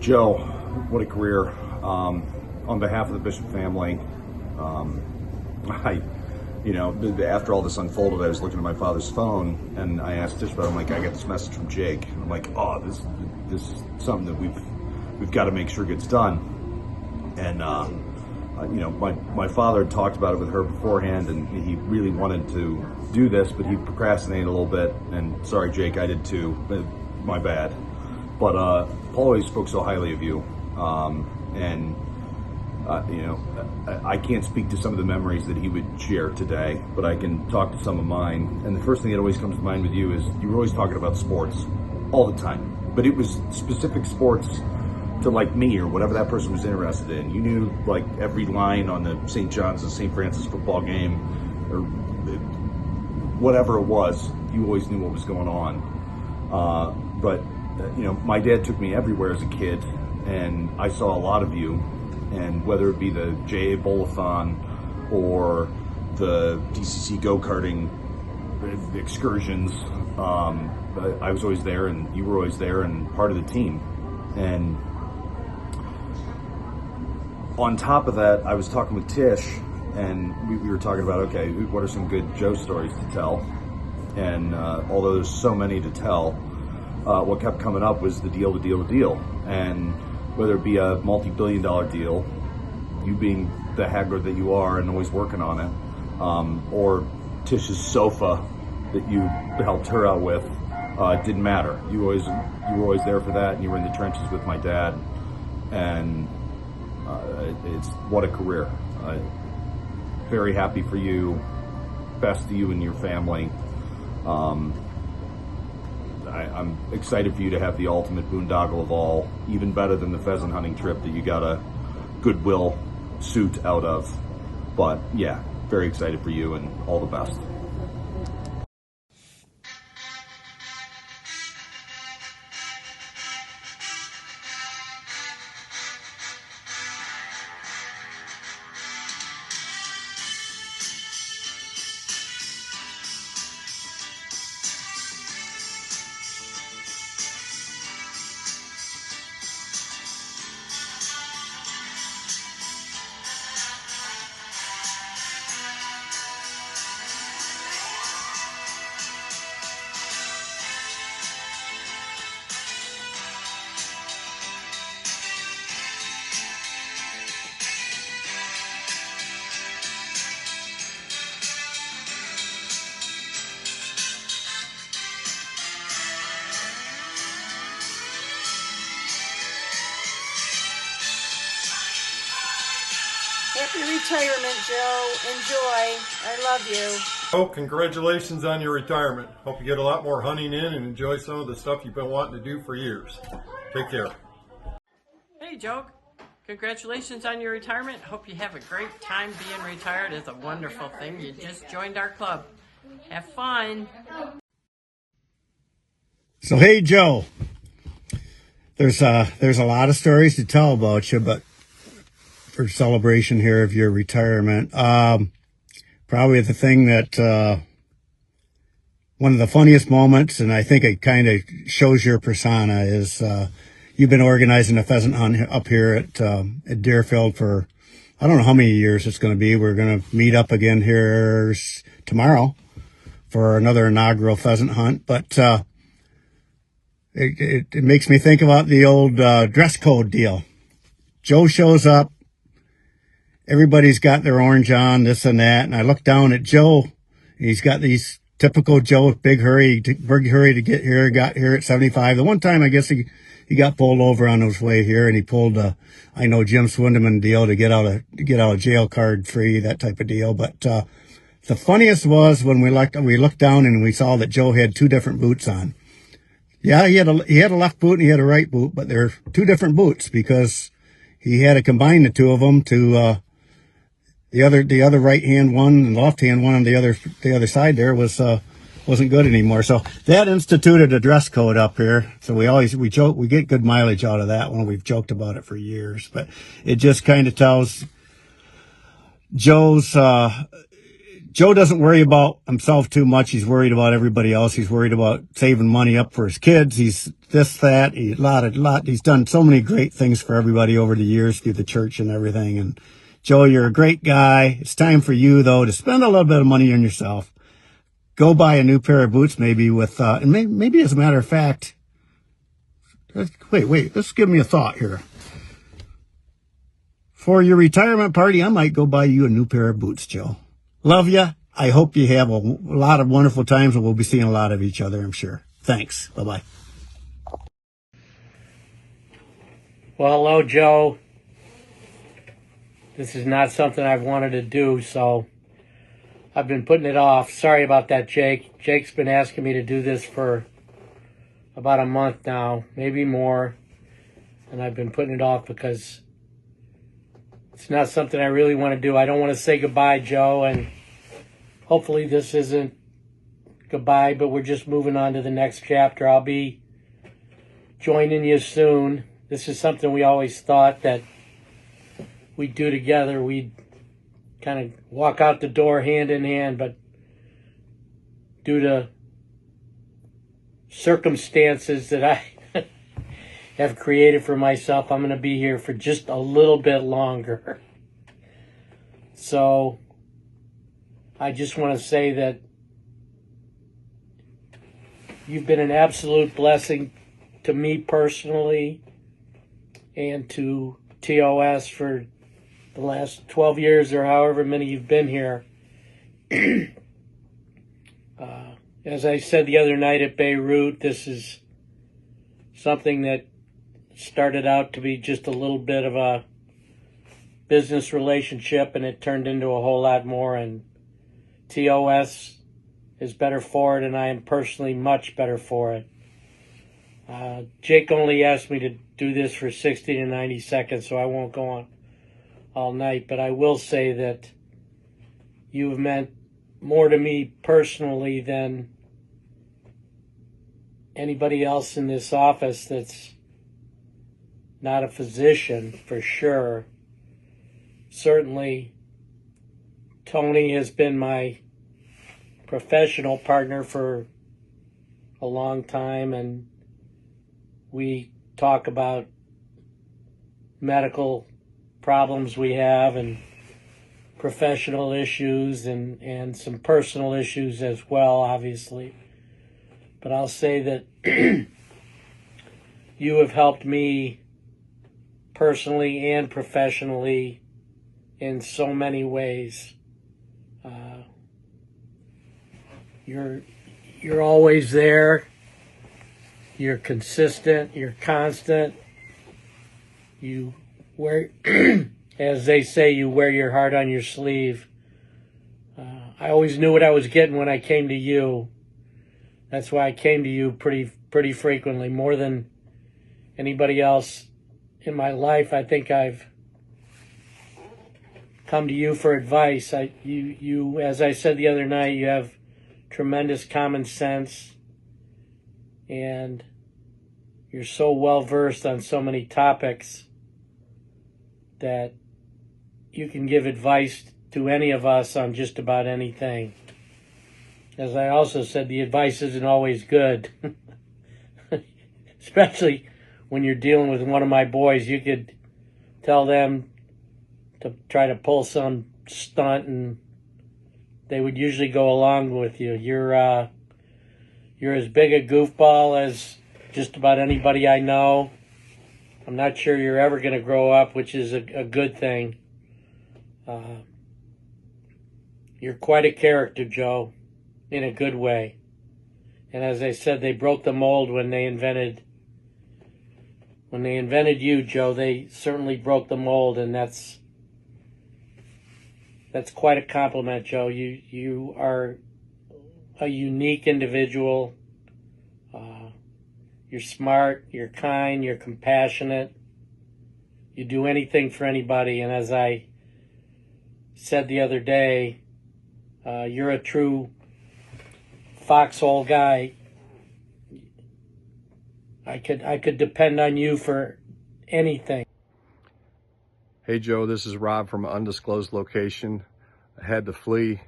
Joe, what a career. On behalf of the Bishop family, um, after all this unfolded, I was looking at my father's phone and I asked Tish about it. I'm like, I got this message from Jake. And I'm like, oh, this is something that we've got to make sure gets done. And my father had talked about it with her beforehand, and he really wanted to do this, but he procrastinated a little bit. And sorry, Jake, I did too. My bad. But Paul always spoke so highly of you, I can't speak to some of the memories that he would share today, but I can talk to some of mine. And the first thing that always comes to mind with you is you were always talking about sports all the time, but it was specific sports to like me or whatever that person was interested in. You knew like every line on the St. John's and St. Francis football game, or whatever it was. You always knew what was going on. But my dad took me everywhere as a kid, and I saw a lot of you. And whether it be the JA Bowl-a-thon or the DCC go-karting excursions, I was always there, and you were always there and part of the team. And on top of that, I was talking with Tish, and we were talking about, okay, what are some good Joe stories to tell? And although there's so many to tell, what kept coming up was the deal. And whether it be a multi-billion-dollar deal, you being the haggard that you are and always working on it, or Tish's sofa that you helped her out with, it didn't matter. You were always there for that, and you were in the trenches with my dad, and it's what a career. Very happy for you. Best to you and your family. I'm excited for you to have the ultimate boondoggle of all, even better than the pheasant hunting trip that you got a Goodwill suit out of. But yeah, very excited for you and all the best. Happy retirement, Joe. Enjoy. I love you. Oh, congratulations on your retirement. Hope you get a lot more hunting in and enjoy some of the stuff you've been wanting to do for years. Take care. Hey, Joe. Congratulations on your retirement. Hope you have a great time being retired. It's a wonderful thing. You just joined our club. Have fun. So, hey, Joe, there's a lot of stories to tell about you, but for celebration here of your retirement, probably the thing that, one of the funniest moments, and I think it kind of shows your persona, is you've been organizing a pheasant hunt up here at Deerfield for, I don't know how many years it's going to be. We're going to meet up again here tomorrow for another inaugural pheasant hunt. But it makes me think about the old dress code deal. Joe shows up. Everybody's got their orange on, this and that. And I look down at Joe. He's got these typical Joe, big hurry to get here. Got here at 75. The one time, I guess he got pulled over on his way here, and he pulled I know Jim Swindeman deal to get out of jail card free, that type of deal. But the funniest was when we looked down and we saw that Joe had two different boots on. Yeah, he had a left boot and he had a right boot, but they're two different boots because he had to combine the two of them to the other right hand one and the left hand one on the other side there wasn't good anymore. So that instituted a dress code up here. So we joke, we get good mileage out of that one. We've joked about it for years, but it just kind of tells Joe doesn't worry about himself too much. He's worried about everybody else. He's worried about saving money up for his kids. He's this, that. He's done so many great things for everybody over the years through the church and everything. And Joe, you're a great guy. It's time for you, though, to spend a little bit of money on yourself. Go buy a new pair of boots, maybe with, and maybe as a matter of fact, wait, let's give me a thought here. For your retirement party, I might go buy you a new pair of boots, Joe. Love you. I hope you have a lot of wonderful times, and we'll be seeing a lot of each other, I'm sure. Thanks. Bye-bye. Well, hello, Joe. This is not something I've wanted to do, so I've been putting it off. Sorry about that, Jake. Jake's been asking me to do this for about a month now, maybe more, and I've been putting it off because it's not something I really want to do. I don't want to say goodbye, Joe, and hopefully this isn't goodbye, but we're just moving on to the next chapter. I'll be joining you soon. This is something we always thought that we'd do together. We'd kind of walk out the door hand in hand, but due to circumstances that I have created for myself, I'm going to be here for just a little bit longer. So I just want to say that you've been an absolute blessing to me personally and to TOS for the last 12 years or however many you've been here. As I said the other night at Beirut, this is something that started out to be just a little bit of a business relationship, and it turned into a whole lot more, and TOS is better for it, and I am personally much better for it. Jake only asked me to do this for 60 to 90 seconds, so I won't go on all night, but I will say that you've meant more to me personally than anybody else in this office that's not a physician, for sure. Certainly, Tony has been my professional partner for a long time, and we talk about medical problems we have and professional issues and some personal issues as well, obviously. But I'll say that you have helped me personally and professionally in so many ways. You're always there. You're consistent. You're constant. You wear, as they say, you wear your heart on your sleeve. I always knew what I was getting when I came to you. That's why I came to you pretty frequently, more than anybody else in my life. I think I've come to you for advice. You, as I said the other night, you have tremendous common sense, and you're so well versed on so many topics that you can give advice to any of us on just about anything. As I also said, the advice isn't always good. Especially when you're dealing with one of my boys. You could tell them to try to pull some stunt and they would usually go along with you. You're as big a goofball as just about anybody I know. I'm not sure you're ever going to grow up, which is a good thing. You're quite a character, Joe, in a good way. And as I said, they broke the mold when they invented you, Joe. They certainly broke the mold, and that's quite a compliment, Joe. You are a unique individual. You're smart, you're kind, you're compassionate. You do anything for anybody, and as I said the other day, you're a true foxhole guy. I could depend on you for anything. Hey Joe, this is Rob from an undisclosed location. I had to flee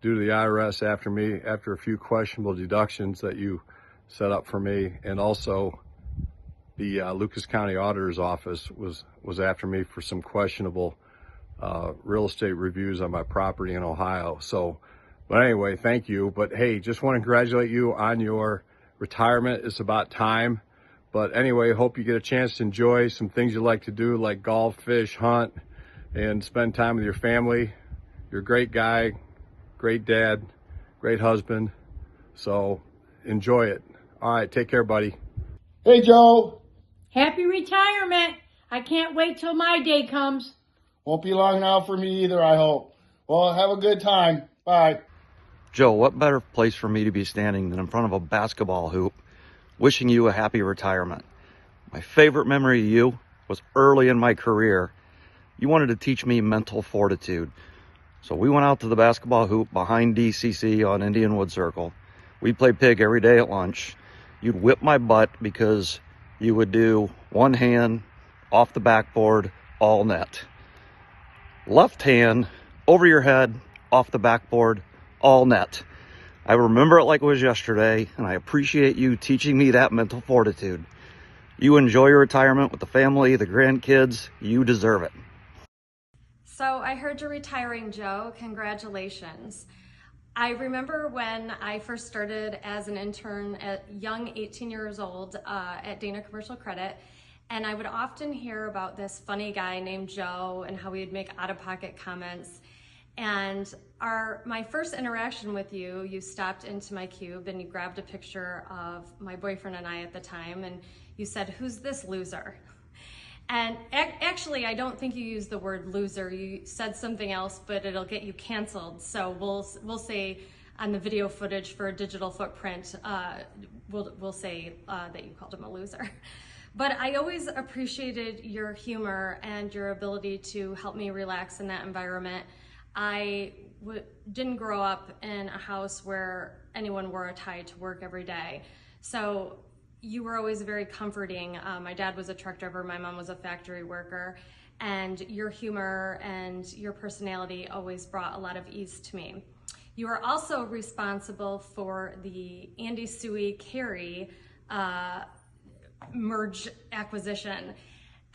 due to the IRS after a few questionable deductions that you set up for me. And also the Lucas County Auditor's Office was after me for some questionable real estate reviews on my property in Ohio. So, but anyway, thank you. But hey, just want to congratulate you on your retirement. It's about time. But anyway, hope you get a chance to enjoy some things you like to do, like golf, fish, hunt, and spend time with your family. You're a great guy, great dad, great husband. So enjoy it. All right, take care, buddy. Hey, Joe. Happy retirement. I can't wait till my day comes. Won't be long now for me either, I hope. Well, have a good time. Bye. Joe, what better place for me to be standing than in front of a basketball hoop, wishing you a happy retirement. My favorite memory of you was early in my career. You wanted to teach me mental fortitude. So we went out to the basketball hoop behind DCC on Indianwood Circle. We played pig every day at lunch. You'd whip my butt because you would do one hand off the backboard, all net. Left hand over your head, off the backboard, all net. I remember it like it was yesterday, and I appreciate you teaching me that mental fortitude. You enjoy your retirement with the family, the grandkids. You deserve it. So I heard you're retiring, Joe. Congratulations. I remember when I first started as an intern at young 18 years old at Dana Commercial Credit, and I would often hear about this funny guy named Joe and how he would make out-of-pocket comments. And my first interaction with you, you stopped into my cube and you grabbed a picture of my boyfriend and I at the time, and you said, "Who's this loser?" And actually, I don't think you used the word loser. You said something else, but it'll get you canceled. So we'll say on the video footage for a digital footprint, we'll say that you called him a loser. But I always appreciated your humor and your ability to help me relax in that environment. I didn't grow up in a house where anyone wore a tie to work every day. So you were always very comforting. My dad was a truck driver, my mom was a factory worker, and your humor and your personality always brought a lot of ease to me. You are also responsible for the Andy Suey Carey merge acquisition.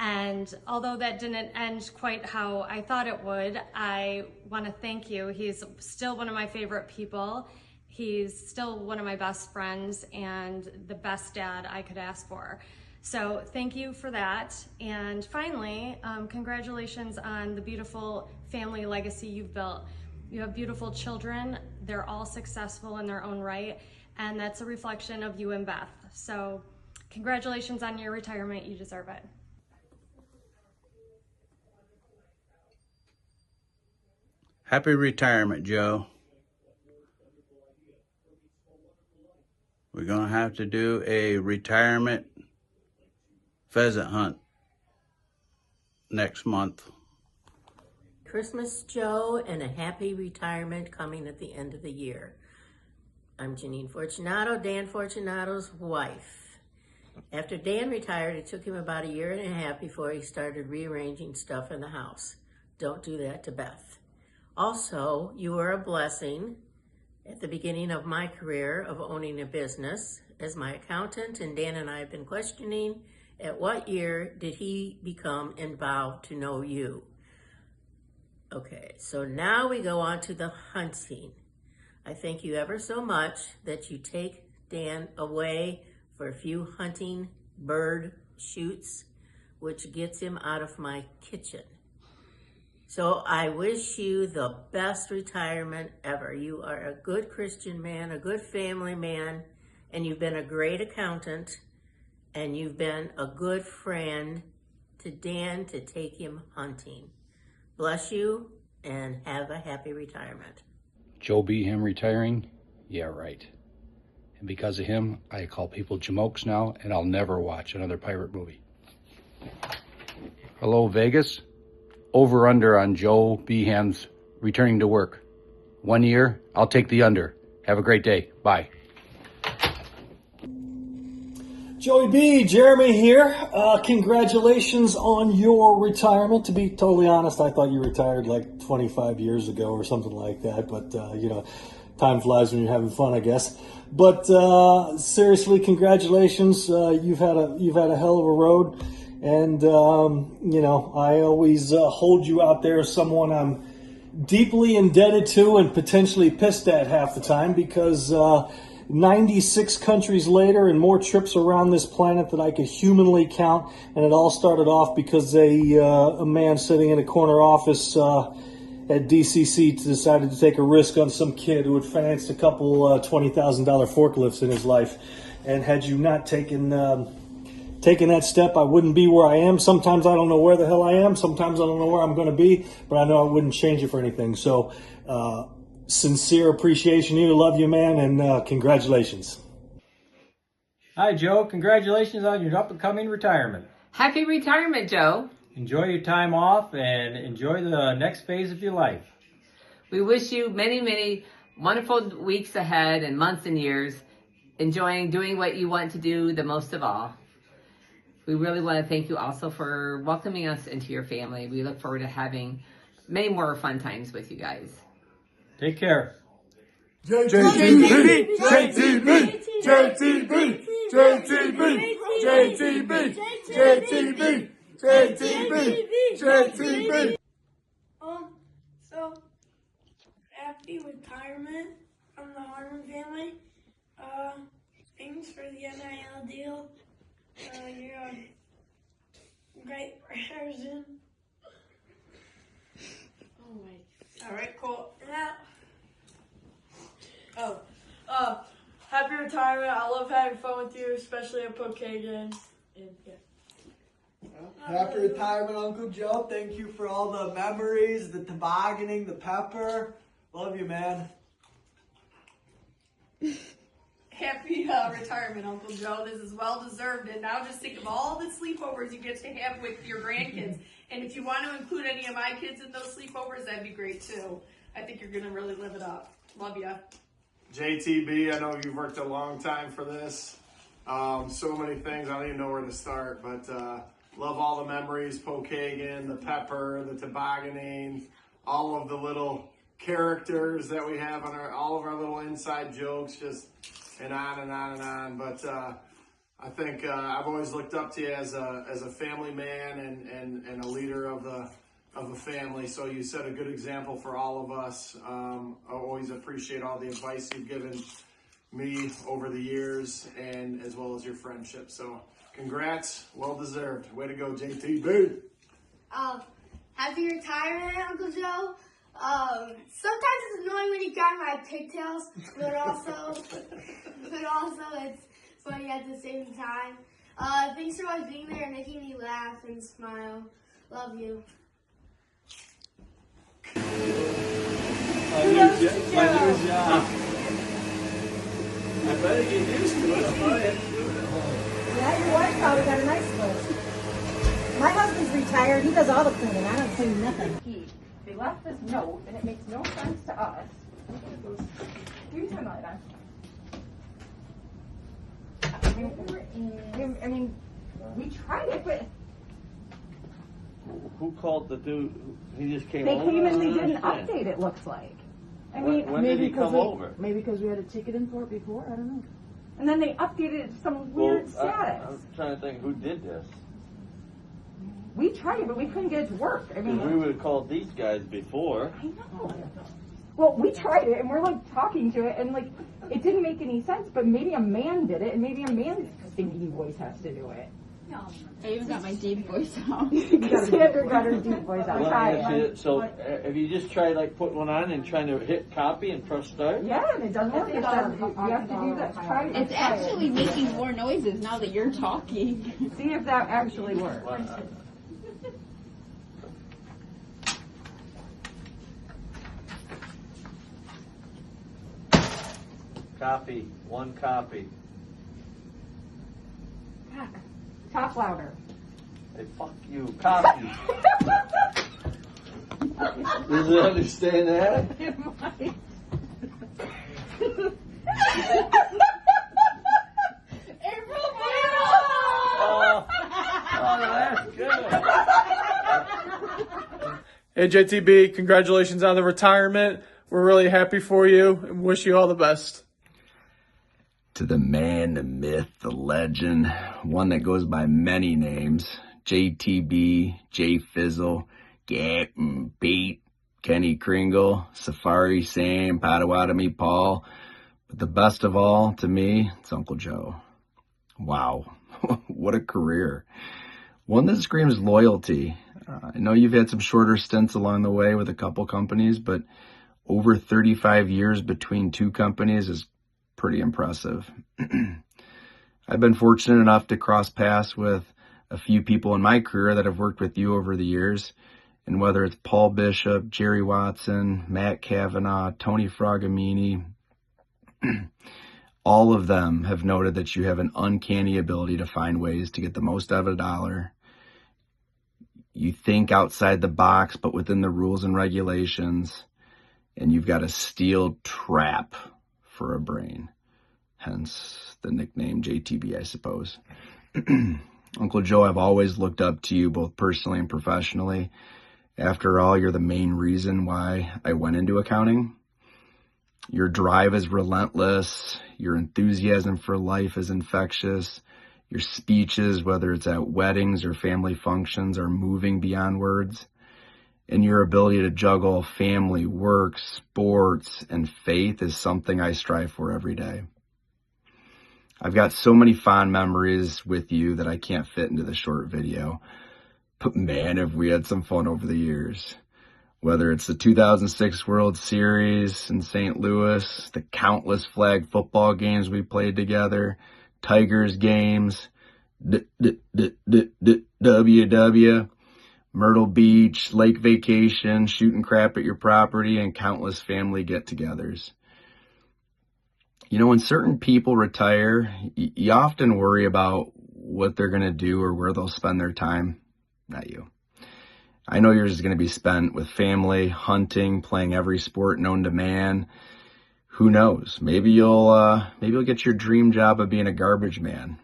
And although that didn't end quite how I thought it would, I want to thank you. He's still one of my favorite people. He's still one of my best friends and the best dad I could ask for. So thank you for that. And finally, congratulations on the beautiful family legacy you've built. You have beautiful children. They're all successful in their own right. And that's a reflection of you and Beth. So congratulations on your retirement. You deserve it. Happy retirement, Joe. We're going to have to do a retirement pheasant hunt next month. Christmas, Joe, and a happy retirement coming at the end of the year. I'm Janine Fortunato, Dan Fortunato's wife. After Dan retired, it took him about 1.5 years before he started rearranging stuff in the house. Don't do that to Beth. Also, you were a blessing at the beginning of my career of owning a business as my accountant, and Dan and I have been questioning at what year did he become involved to know you. Okay, so now we go on to the hunting. I thank you ever so much that you take Dan away for a few hunting bird shoots, which gets him out of my kitchen. So I wish you the best retirement ever. You are a good Christian man, a good family man, and you've been a great accountant, and you've been a good friend to Dan to take him hunting. Bless you, and have a happy retirement. Joe Beham retiring? Yeah, right. And because of him, I call people jamokes now, and I'll never watch another pirate movie. Hello, Vegas? Over under on Joe Beham's returning to work. 1 year, I'll take the under. Have a great day. Bye. Joey B, Jeremy here. Congratulations on your retirement. To be totally honest, I thought you retired like 25 years ago or something like that. But, time flies when you're having fun, I guess. But seriously, congratulations. You've had a hell of a road, and you know, I always hold you out there as someone I'm deeply indebted to and potentially pissed at half the time, because 96 countries later and more trips around this planet that I could humanly count, and it all started off because a man sitting in a corner office at DCC decided to take a risk on some kid who had financed a couple $20,000 forklifts in his life. And had you not taken that step, I wouldn't be where I am. Sometimes I don't know where the hell I am. Sometimes I don't know where I'm going to be, but I know I wouldn't change it for anything. So sincere appreciation to you. Love you, man, and congratulations. Hi, Joe. Congratulations on your up-and-coming retirement. Happy retirement, Joe. Enjoy your time off and enjoy the next phase of your life. We wish you many, many wonderful weeks ahead and months and years, enjoying doing what you want to do the most of all. We really want to thank you also for welcoming us into your family. We look forward to having many more fun times with you guys. Take care. JTB, JTB, JTB, JTB, JTB, JTB, JTB, JTB. So happy retirement from the Harmon family. Thanks for the NIL deal. You're a great person. Oh my. All right, cool. Now. Happy retirement. I love having fun with you, especially at Pokagon. And yeah. Happy retirement, Uncle Joe. Thank you for all the memories, the tobogganing, the pepper. Love you, man. Happy retirement, Uncle Joe. This is well deserved. And now just think of all the sleepovers you get to have with your grandkids. And if you want to include any of my kids in those sleepovers, that'd be great too. I think you're going to really live it up. Love ya. JTB, I know you've worked a long time for this. So many things, I don't even know where to start, but love all the memories, Pokagon, the pepper, the tobogganing, all of the little characters that we have on all of our little inside jokes, just and on and on and on. But I think I've always looked up to you as a family man and a leader of a family. So you set a good example for all of us. I always appreciate all the advice you've given me over the years, and as well as your friendship. So congrats, well deserved. Way to go, JTB. Happy retirement, Uncle Joe. Sometimes it's annoying when you grab my pigtails, but also it's funny at the same time. Thanks for always being there and making me laugh and smile. Love you. My new job. I better get used to it. Yeah, your wife probably got a nice place. My husband's retired. He does all the cleaning. I don't clean nothing. They left this note, and it makes no sense to us. You turn the light on. I mean, we tried it, but who called the dude? He just came they over? came and they didn't update, it looks like. I mean, when did he come over? Maybe because we had a ticket in for it before, I don't know. And then they updated it to some weird status. I'm trying to think who did this. We tried it, but we couldn't get it to work. I mean, we would have called these guys before. I know. Well, we tried it, and we're like talking to it, and like it didn't make any sense. But maybe a man did it, and maybe a man's stinky voice has to do it. No, I even got my deep voice out. Sandra got her deep voice out. So have you just tried like putting one on and trying to hit copy and press start? Yeah, and it doesn't work. You have to do that. Try it. It's actually making more noises now that you're talking. See if that actually works. Copy. One copy. Talk louder. Hey, fuck you. Copy. Does it understand that? It might. That's good. Hey, JTB, congratulations on the retirement. We're really happy for you and wish you all the best. To the man, the myth, the legend, one that goes by many names, JTB, Jay Fizzle, Gap, Pete, Kenny Kringle, Safari Sam, Potawatomi Paul, but the best of all, to me, it's Uncle Joe. Wow, what a career. One that screams loyalty. I know you've had some shorter stints along the way with a couple companies, but over 35 years between two companies is pretty impressive. I've been fortunate enough to cross paths with a few people in my career that have worked with you over the years. And whether it's Paul Bishop, Jerry Watson, Matt Kavanaugh, Tony Fragamini, all of them have noted that you have an uncanny ability to find ways to get the most out of a dollar. You think outside the box, but within the rules and regulations, and you've got a steel trap for a brain. Hence the nickname JTB, I suppose. Uncle Joe, I've always looked up to you both personally and professionally. After all, you're the main reason why I went into accounting. Your drive is relentless. Your enthusiasm for life is infectious. Your speeches, whether it's at weddings or family functions, are moving beyond words. And your ability to juggle family, work, sports, and faith is something I strive for every day. I've got so many fond memories with you that I can't fit into the short video. But man, have we had some fun over the years. Whether it's the 2006 World Series in St. Louis, the countless flag football games we played together, Tigers games, WW, Myrtle Beach, lake vacation, shooting crap at your property, and countless family get-togethers. You know, when certain people retire, you often worry about what they're going to do or where they'll spend their time. Not you. I know yours is going to be spent with family, hunting, playing every sport known to man. Who knows? Maybe you'll get your dream job of being a garbage man.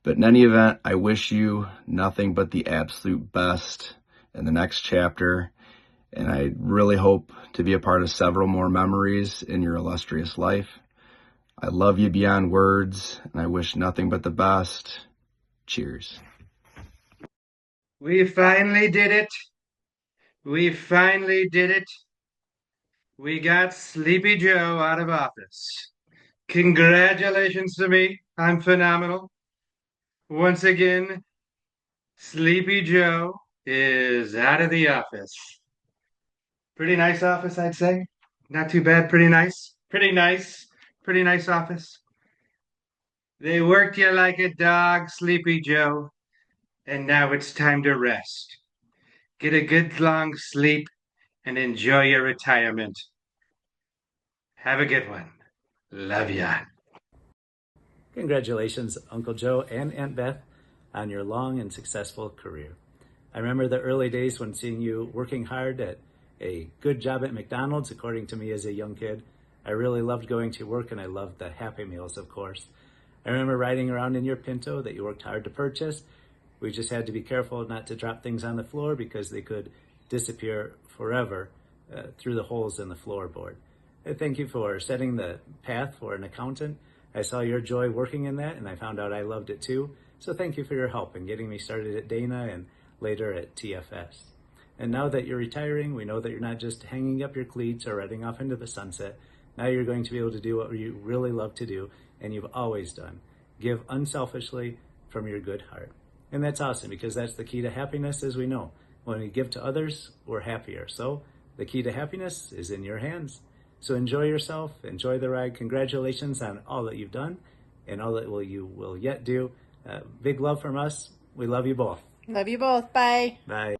But in any event, I wish you nothing but the absolute best in the next chapter. And I really hope to be a part of several more memories in your illustrious life. I love you beyond words, and I wish nothing but the best. Cheers. We finally did it. We finally did it. We got Sleepy Joe out of office. Congratulations to me. I'm phenomenal. Once again, Sleepy Joe is out of the office. Pretty nice office, I'd say. Not too bad, pretty nice. Pretty nice. Pretty nice office. They worked you like a dog, Sleepy Joe, and now it's time to rest. Get a good long sleep and enjoy your retirement. Have a good one. Love ya. Congratulations, Uncle Joe and Aunt Beth, on your long and successful career. I remember the early days when seeing you working hard at a good job at McDonald's, according to me as a young kid. I really loved going to work, and I loved the Happy Meals, of course. I remember riding around in your Pinto that you worked hard to purchase. We just had to be careful not to drop things on the floor because they could disappear forever through the holes in the floorboard. Thank you for setting the path for an accountant. I saw your joy working in that, and I found out I loved it too. So thank you for your help in getting me started at Dana and later at TFS. And now that you're retiring, we know that you're not just hanging up your cleats or riding off into the sunset. Now you're going to be able to do what you really love to do, and you've always done. Give unselfishly from your good heart. And that's awesome, because that's the key to happiness, as we know. When we give to others, we're happier. So the key to happiness is in your hands. So enjoy yourself, enjoy the ride. Congratulations on all that you've done and all that you will yet do. Big love from us. We love you both. Love you both. Bye. Bye.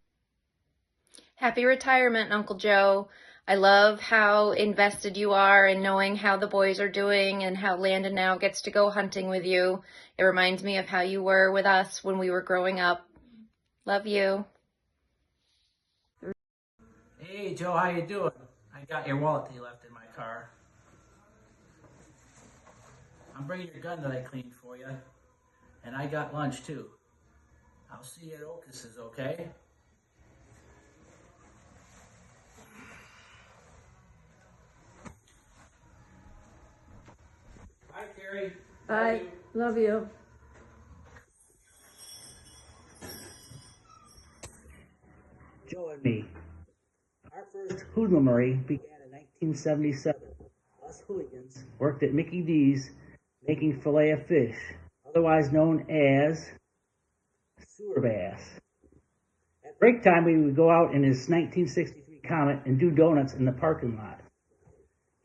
Happy retirement, Uncle Joe. I love how invested you are in knowing how the boys are doing and how Landon now gets to go hunting with you. It reminds me of how you were with us when we were growing up. Love you. Hey, Joe, how you doing? I got your wallet that you left in my car. I'm bringing your gun that I cleaned for you. And I got lunch, too. I'll see you at Ocas's, okay? Carrie. Bye. Love you. Joe and me. Our first hoodlummery began in 1977. Us hooligans worked at Mickey D's making fillet of fish, otherwise known as sewer bass. At break time, we would go out in his 1963 Comet and do donuts in the parking lot.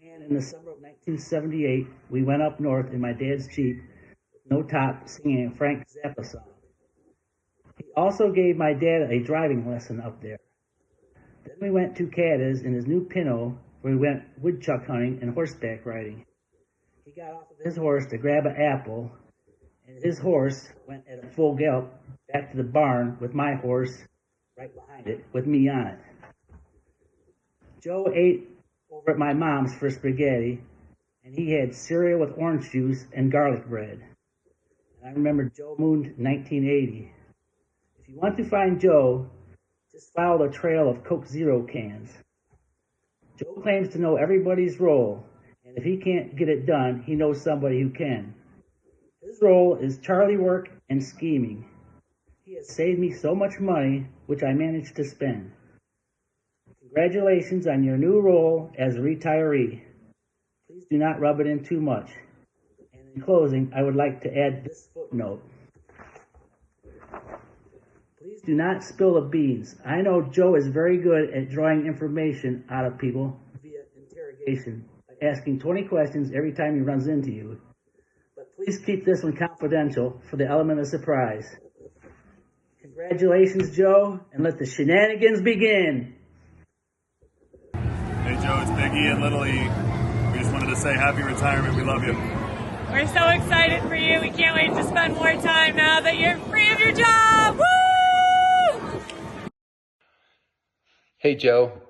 And in the summer of 1978, we went up north in my dad's Jeep with no top singing a Frank Zappa song. He also gave my dad a driving lesson up there. Then we went to Cadiz in his new Pinto, where we went woodchuck hunting and horseback riding. He got off of his horse to grab an apple, and his horse went at a full gallop back to the barn with my horse right behind it, with me on it. Joe ate over at my mom's for spaghetti, and he had cereal with orange juice and garlic bread. And I remember Joe mooned 1980. If you want to find Joe, just follow the trail of Coke Zero cans. Joe claims to know everybody's role, and if he can't get it done, he knows somebody who can. His role is Charlie work and scheming. He has saved me so much money, which I managed to spend. Congratulations on your new role as a retiree. Please do not rub it in too much. And in closing, I would like to add this footnote. Please do not spill the beans. I know Joe is very good at drawing information out of people via interrogation, by asking 20 questions every time he runs into you. But please keep this one confidential for the element of surprise. Congratulations, Joe, and let the shenanigans begin. Hey, Joe, it's Big E in Little E. We just wanted to say happy retirement. We love you. We're so excited for you. We can't wait to spend more time now that you're free of your job. Woo! Hey, Joe.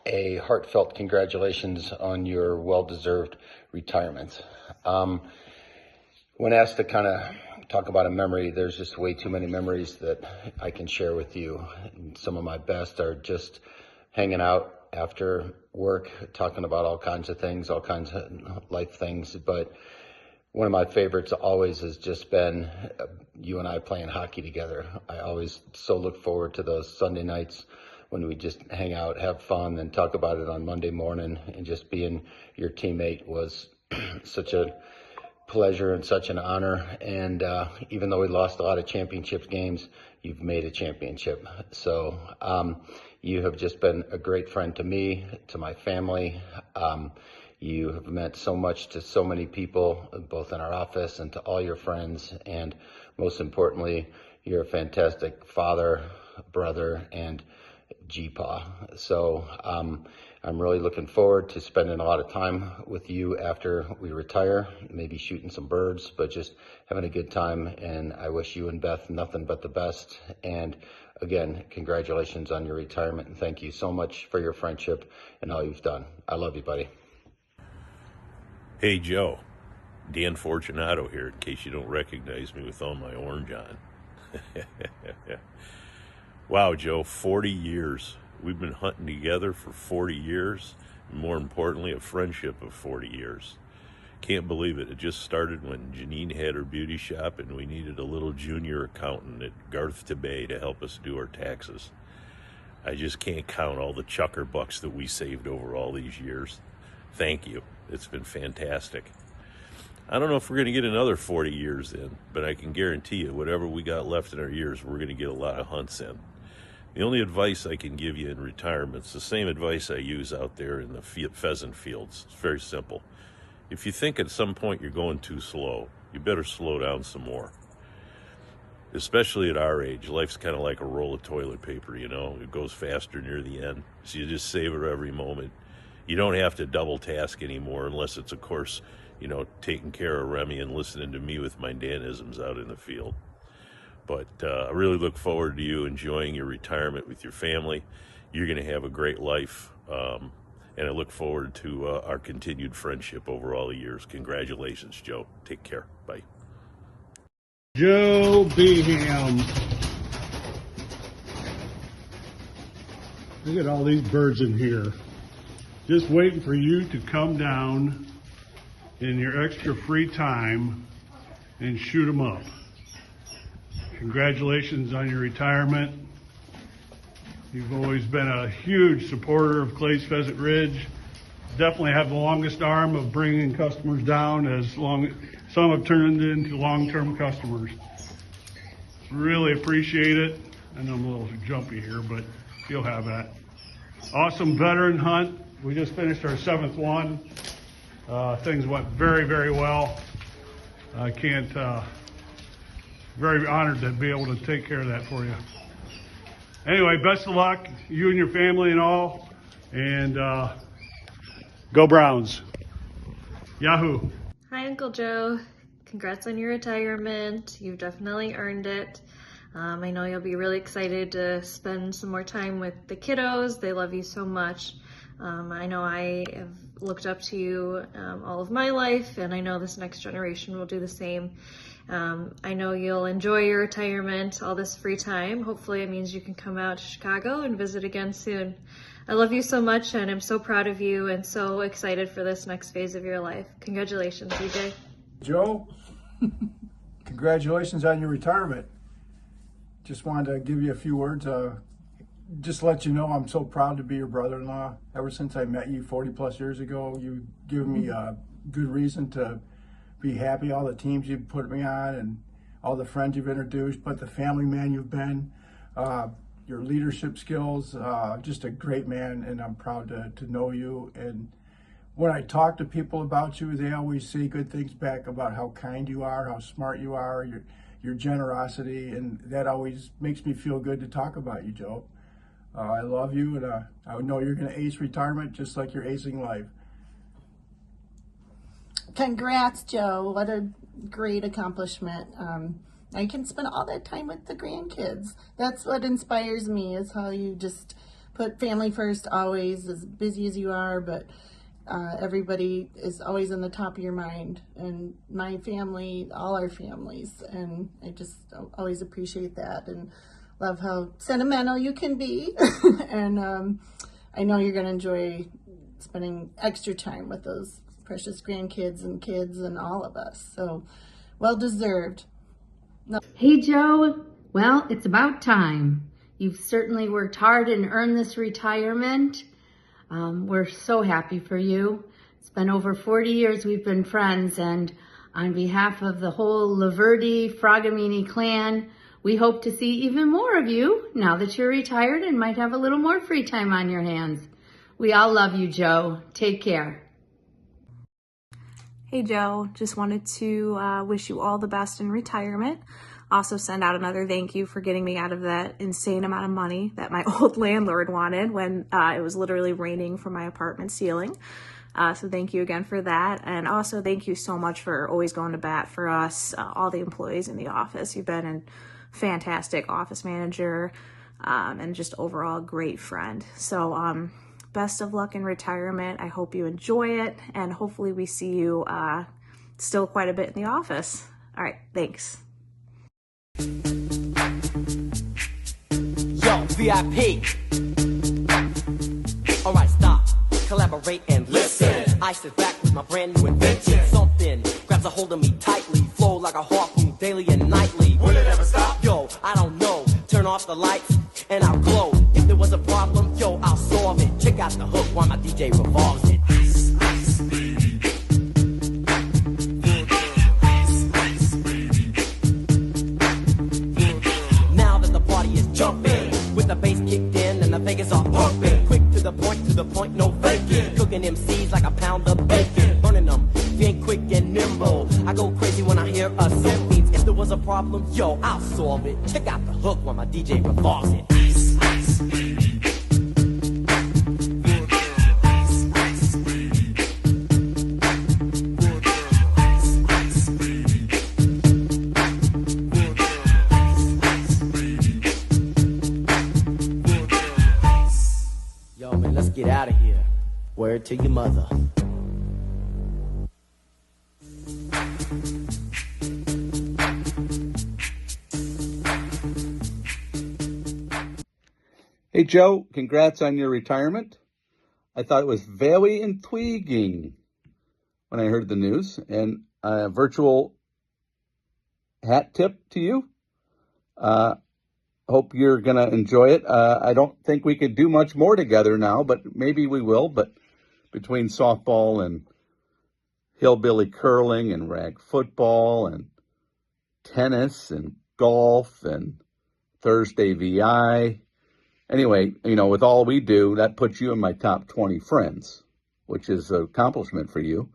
A heartfelt congratulations on your well-deserved retirement. When asked to kind of talk about a memory, there's just way too many memories that I can share with you. And some of my best are just hanging out after work, talking about all kinds of things, all kinds of life things. But one of my favorites always has just been you and I playing hockey together. I always so look forward to those Sunday nights when we just hang out, have fun, and talk about it on Monday morning. And just being your teammate was such a pleasure and such an honor. And even though we lost a lot of championship games, you've made a championship. So you have just been a great friend to me, to my family. You have meant so much to so many people, both in our office and to all your friends. And most importantly, you're a fantastic father, brother, and GPA. So I'm really looking forward to spending a lot of time with you after we retire, maybe shooting some birds, but just having a good time. And I wish you and Beth nothing but the best. And again, congratulations on your retirement. And thank you so much for your friendship and all you've done. I love you, buddy. Hey, Joe. Dan Fortunato here, in case you don't recognize me with all my orange on. Wow, Joe, 40 years. We've been hunting together for 40 years. And more importantly, a friendship of 40 years. Can't believe it. It just started when Janine had her beauty shop and we needed a little junior accountant at Garth to Bay to help us do our taxes. I just can't count all the chucker bucks that we saved over all these years. Thank you. It's been fantastic. I don't know if we're going to get another 40 years in, but I can guarantee you whatever we got left in our years, we're going to get a lot of hunts in. The only advice I can give you in retirement is the same advice I use out there in the pheasant fields. It's very simple. If you think at some point you're going too slow, you better slow down some more. Especially at our age, life's kind of like a roll of toilet paper, you know. It goes faster near the end, so you just savor every moment. You don't have to double task anymore unless it's, of course, you know, taking care of Remy and listening to me with my Danisms out in the field. But I really look forward to you enjoying your retirement with your family. You're going to have a great life, and I look forward to our continued friendship over all the years. Congratulations, Joe. Take care. Bye. Joe Beham. Look at all these birds in here. Just waiting for you to come down in your extra free time and shoot 'em up. Congratulations on your retirement. You've always been a huge supporter of Clay's Pheasant Ridge. Definitely have the longest arm of bringing customers down, as long some have turned into long-term customers. Really appreciate it. I know I'm a little jumpy here, but you'll have that. Awesome veteran hunt. We just finished our 7th one. Things went very, very well. I can't, very honored to be able to take care of that for you. Anyway, best of luck, you and your family and all, and go Browns. Yahoo. Hi, Uncle Joe. Congrats on your retirement. You've definitely earned it. I know you'll be really excited to spend some more time with the kiddos. They love you so much. I know I have looked up to you all of my life, and I know this next generation will do the same. I know you'll enjoy your retirement, all this free time. Hopefully it means you can come out to Chicago and visit again soon. I love you so much, and I'm so proud of you and so excited for this next phase of your life. Congratulations, EJ. Joe, congratulations on your retirement. Just wanted to give you a few words. Just let you know I'm so proud to be your brother-in-law. Ever since I met you 40 plus years ago, you've given me a good reason to be happy. All the teams you've put me on and all the friends you've introduced, but the family man you've been, your leadership skills, just a great man, and I'm proud to know you. And when I talk to people about you, they always say good things back about how kind you are, how smart you are, your generosity, and that always makes me feel good to talk about you, Joe. I love you, and I know you're going to ace retirement just like you're acing life. Congrats, Joe. What a great accomplishment. I can spend all that time with the grandkids. That's what inspires me, is how you just put family first, always, as busy as you are, but everybody is always on the top of your mind. And my family, all our families, and I just always appreciate that and love how sentimental you can be. And I know you're going to enjoy spending extra time with those precious grandkids and kids and all of us. So well deserved. No. Hey, Joe. Well, it's about time. You've certainly worked hard and earned this retirement. We're so happy for you. It's been over 40 years we've been friends, and on behalf of the whole Laverty Frogamini clan, we hope to see even more of you now that you're retired and might have a little more free time on your hands. We all love you, Joe. Take care. Hey, Joe. Just wanted to wish you all the best in retirement. Also send out another thank you for getting me out of that insane amount of money that my old landlord wanted when it was literally raining from my apartment ceiling. So thank you again for that. And also thank you so much for always going to bat for us, all the employees in the office. You've been a fantastic office manager and just overall great friend. So best of luck in retirement. I hope you enjoy it, and hopefully we see you still quite a bit in the office. All right, thanks. Yo, VIP. Alright, stop, collaborate and listen. I sit back with my brand new invention. Something grabs a hold of me tightly, flow like a harpoon daily and nightly. Will it ever stop? Yo, I don't know. Turn off the lights and I'll glow. If there was a problem, yo, I'll solve it. Check out the hook while my DJ revolves it. Ice, ice, baby. Now that the party is jumping, with the bass kicked in and the Vegas are pumping. Quick to the point, no faking. Cooking MCs like a pound of bacon. Burning them, if you ain't quick and nimble. I go crazy when I hear a song beats. If there was a problem, yo, I'll solve it. Check out the hook while my DJ revolves it. Ice, ice, baby. Yo, man, let's get out of here. Word to your mother. Hey, Joe, congrats on your retirement. I thought it was very intriguing when I heard the news, and a virtual hat tip to you. Hope you're going to enjoy it. I don't think we could do much more together now, but maybe we will. But between softball and hillbilly curling and rag football and tennis and golf and Thursday VI. Anyway, with all we do, that puts you in my top 20 friends, which is an accomplishment for you.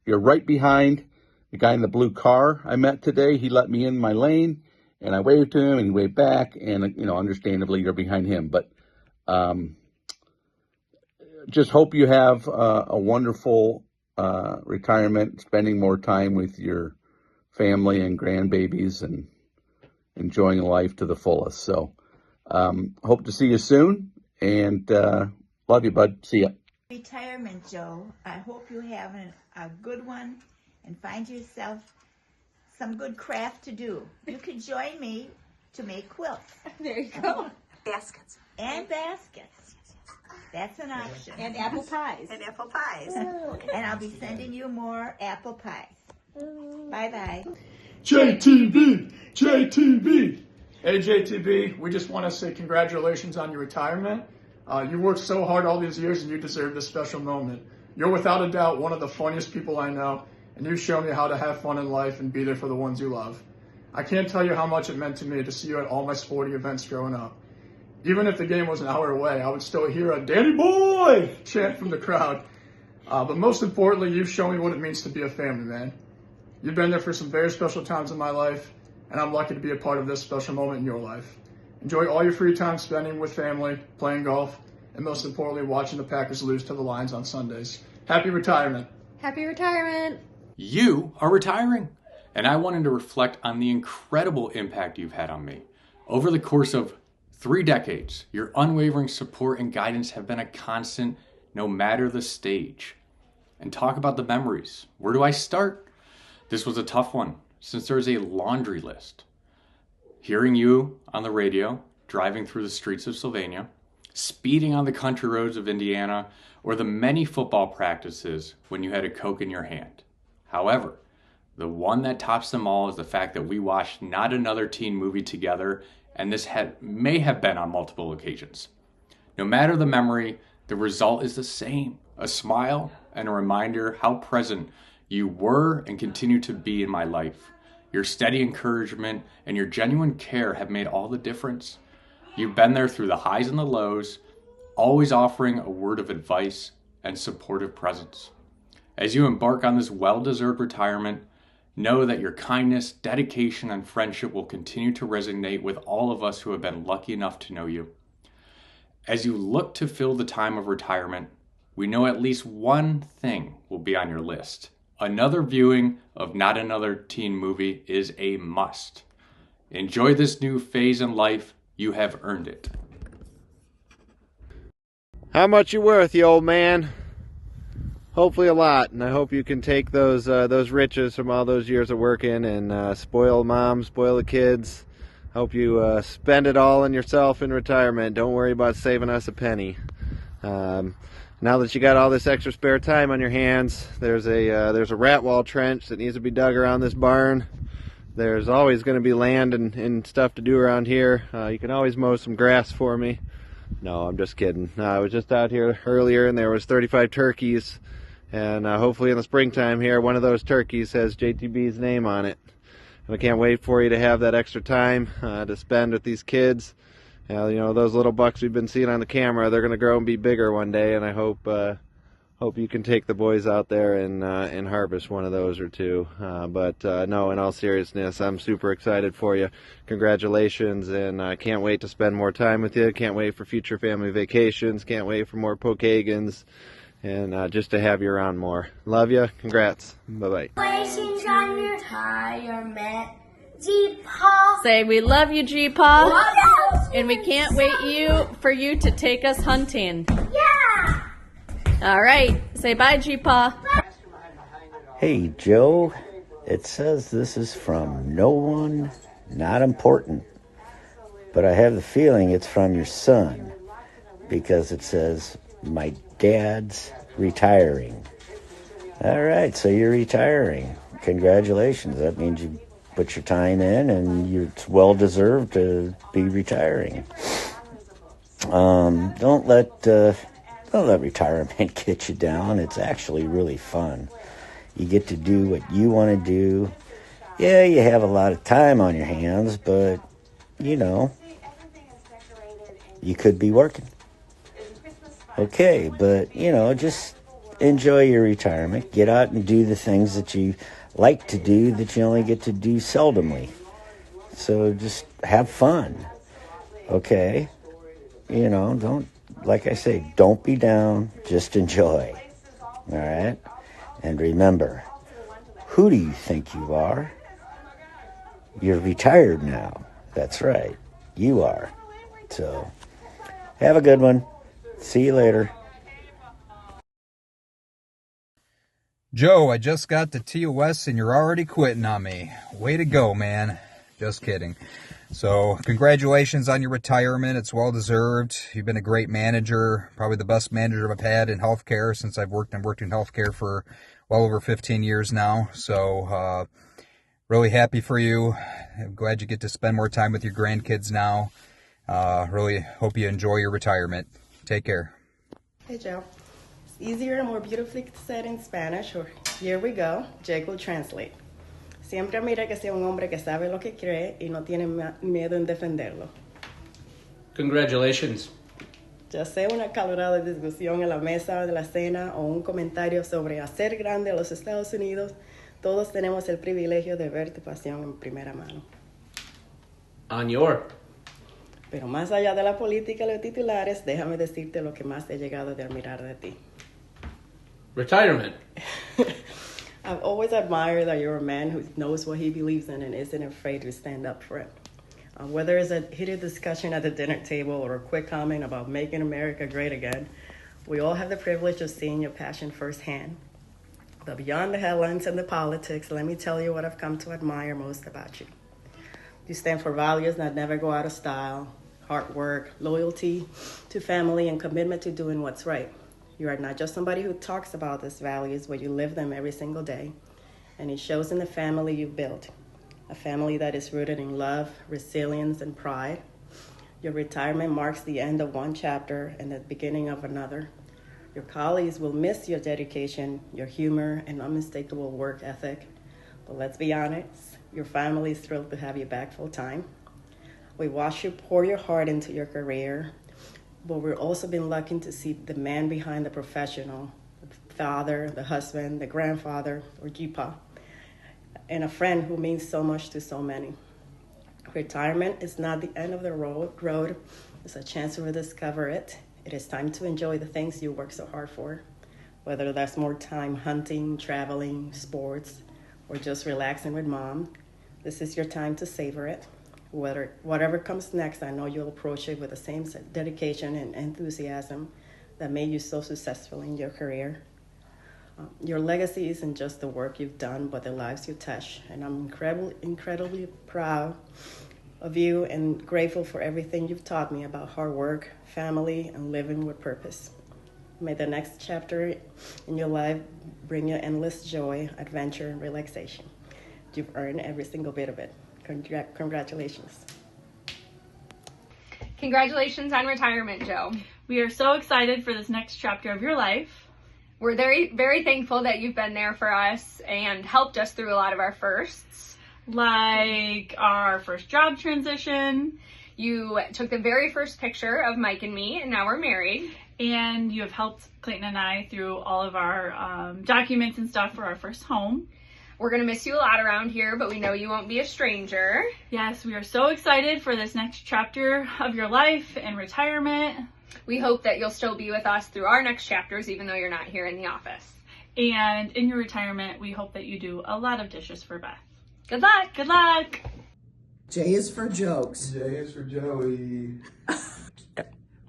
You're right behind the guy in the blue car I met today. He let me in my lane, and I waved to him, and he waved back, and, understandably, you're behind him. But just hope you have a wonderful retirement, spending more time with your family and grandbabies and enjoying life to the fullest. So hope to see you soon, and love you, bud. See ya. Retirement, Joe. I hope you have a good one and find yourself some good craft to do. You can join me to make quilts. There you go. Baskets. And baskets. That's an option. And apple pies. And apple pies. And I'll be sending you more apple pies. Bye-bye. JTB! JTB! Hey, JTB, we just want to say congratulations on your retirement. You worked so hard all these years, and you deserve this special moment. You're without a doubt one of the funniest people I know, and you've shown me how to have fun in life and be there for the ones you love. I can't tell you how much it meant to me to see you at all my sporting events growing up. Even if the game was an hour away, I would still hear a "Danny boy" chant from the crowd. But most importantly, you've shown me what it means to be a family man. You've been there for some very special times in my life, and I'm lucky to be a part of this special moment in your life. Enjoy all your free time spending with family, playing golf, and most importantly, watching the Packers lose to the Lions on Sundays. Happy retirement. Happy retirement. You are retiring, and I wanted to reflect on the incredible impact you've had on me. Over the course of 3 decades, your unwavering support and guidance have been a constant, no matter the stage. And talk about the memories. Where do I start? This was a tough one, since there is a laundry list. Hearing you on the radio, driving through the streets of Sylvania, speeding on the country roads of Indiana, or the many football practices when you had a Coke in your hand. However, the one that tops them all is the fact that we watched Not Another Teen movie together, and this may have been on multiple occasions. No matter the memory, the result is the same. A smile and a reminder how present you were and continue to be in my life. Your steady encouragement and your genuine care have made all the difference. You've been there through the highs and the lows, always offering a word of advice and supportive presence. As you embark on this well-deserved retirement, know that your kindness, dedication, and friendship will continue to resonate with all of us who have been lucky enough to know you. As you look to fill the time of retirement, we know at least one thing will be on your list. Another viewing of Not Another Teen movie is a must. Enjoy this new phase in life. You have earned it. How much you worth, you old man? Hopefully a lot, and I hope you can take those riches from all those years of working and spoil mom, spoil the kids. Hope you spend it all on yourself in retirement. Don't worry about saving us a penny. Now that you got all this extra spare time on your hands, there's a rat wall trench that needs to be dug around this barn. There's always going to be land and stuff to do around here. You can always mow some grass for me. No, I'm just kidding. I was just out here earlier and there was 35 turkeys. And hopefully in the springtime here, one of those turkeys has JTB's name on it. And I can't wait for you to have that extra time to spend with these kids. Those little bucks we've been seeing on the camera, they're going to grow and be bigger one day. And I hope you can take the boys out there and harvest one of those or two. No, in all seriousness, I'm super excited for you. Congratulations, and I can't wait to spend more time with you. Can't wait for future family vacations. Can't wait for more Pokagans. And just to have you around more. Love you. Congrats. Bye-bye. Congratulations on your retirement, G-Paw. Say we love you, G-Paw. And we can't wait for you to take us hunting. Yeah. All right. Say bye, G-Paw. Hey, Joe. It says this is from no one, not important. But I have the feeling it's from your son because it says, my dad's retiring. All right, so you're retiring. Congratulations. That means you put your time in and it's well deserved to be retiring. Don't let retirement get you down. It's actually really fun. You get to do what you want to do. Yeah, you have a lot of time on your hands, but you know, you could be working. Okay, but you know, just enjoy your retirement. Get out and do the things that you like to do that you only get to do seldomly. So just have fun. Okay? You know, don't, like I say, don't be down, just enjoy. All right? And remember, who do you think you are? You're retired now. That's right. You are. So, have a good one. See you later. Joe, I just got to TOS and you're already quitting on me. Way to go, man. Just kidding. So, congratulations on your retirement. It's well deserved. You've been a great manager, probably the best manager I've had in healthcare since I've worked in healthcare for well over 15 years now. So, really happy for you. I'm glad you get to spend more time with your grandkids now. Really hope you enjoy your retirement. Take care. Hey, Joe. It's easier and more beautifully said in Spanish, or here we go, Jake will translate. Siempre mira que sea un hombre que sabe lo que cree y no tiene miedo en defenderlo. Congratulations. Ya sea una calorada discusión en la mesa de la cena o un comentario sobre hacer grande a los Estados Unidos, todos tenemos el privilegio de ver tu pasión en primera mano. On your. Pero más allá de la política y los titulares, déjame decirte lo que más he llegado de admirar de ti. Retirement. I've always admired that you're a man who knows what he believes in and isn't afraid to stand up for it. Whether it's a heated discussion at the dinner table or a quick comment about making America great again, we all have the privilege of seeing your passion firsthand. But beyond the headlines and the politics, let me tell you what I've come to admire most about you. You stand for values that never go out of style, hard work, loyalty to family, and commitment to doing what's right. You are not just somebody who talks about these values, but you live them every single day. And it shows in the family you've built, a family that is rooted in love, resilience, and pride. Your retirement marks the end of one chapter and the beginning of another. Your colleagues will miss your dedication, your humor, and unmistakable work ethic. But let's be honest, your family is thrilled to have you back full time. We watched you pour your heart into your career, but we've also been lucky to see the man behind the professional, the father, the husband, the grandfather, or Jipa, and a friend who means so much to so many. Retirement is not the end of the road. It's a chance to rediscover it. It is time to enjoy the things you work so hard for, whether that's more time hunting, traveling, sports, or just relaxing with mom. This is your time to savor it. Whatever comes next, I know you'll approach it with the same dedication and enthusiasm that made you so successful in your career. Your legacy isn't just the work you've done, but the lives you touch. And I'm incredibly proud of you and grateful for everything you've taught me about hard work, family, and living with purpose. May the next chapter in your life bring you endless joy, adventure, and relaxation. You've earned every single bit of it. Congratulations. Congratulations on retirement, Joe. We are so excited for this next chapter of your life. We're very, very thankful that you've been there for us and helped us through a lot of our firsts. Like our first job transition. You took the very first picture of Mike and me, and now we're married. And you have helped Clayton and I through all of our documents and stuff for our first home. We're going to miss you a lot around here, but we know you won't be a stranger. Yes, we are so excited for this next chapter of your life and retirement. We hope that you'll still be with us through our next chapters, even though you're not here in the office. And in your retirement, we hope that you do a lot of dishes for Beth. Good luck. Good luck. J is for jokes. J is for Joey.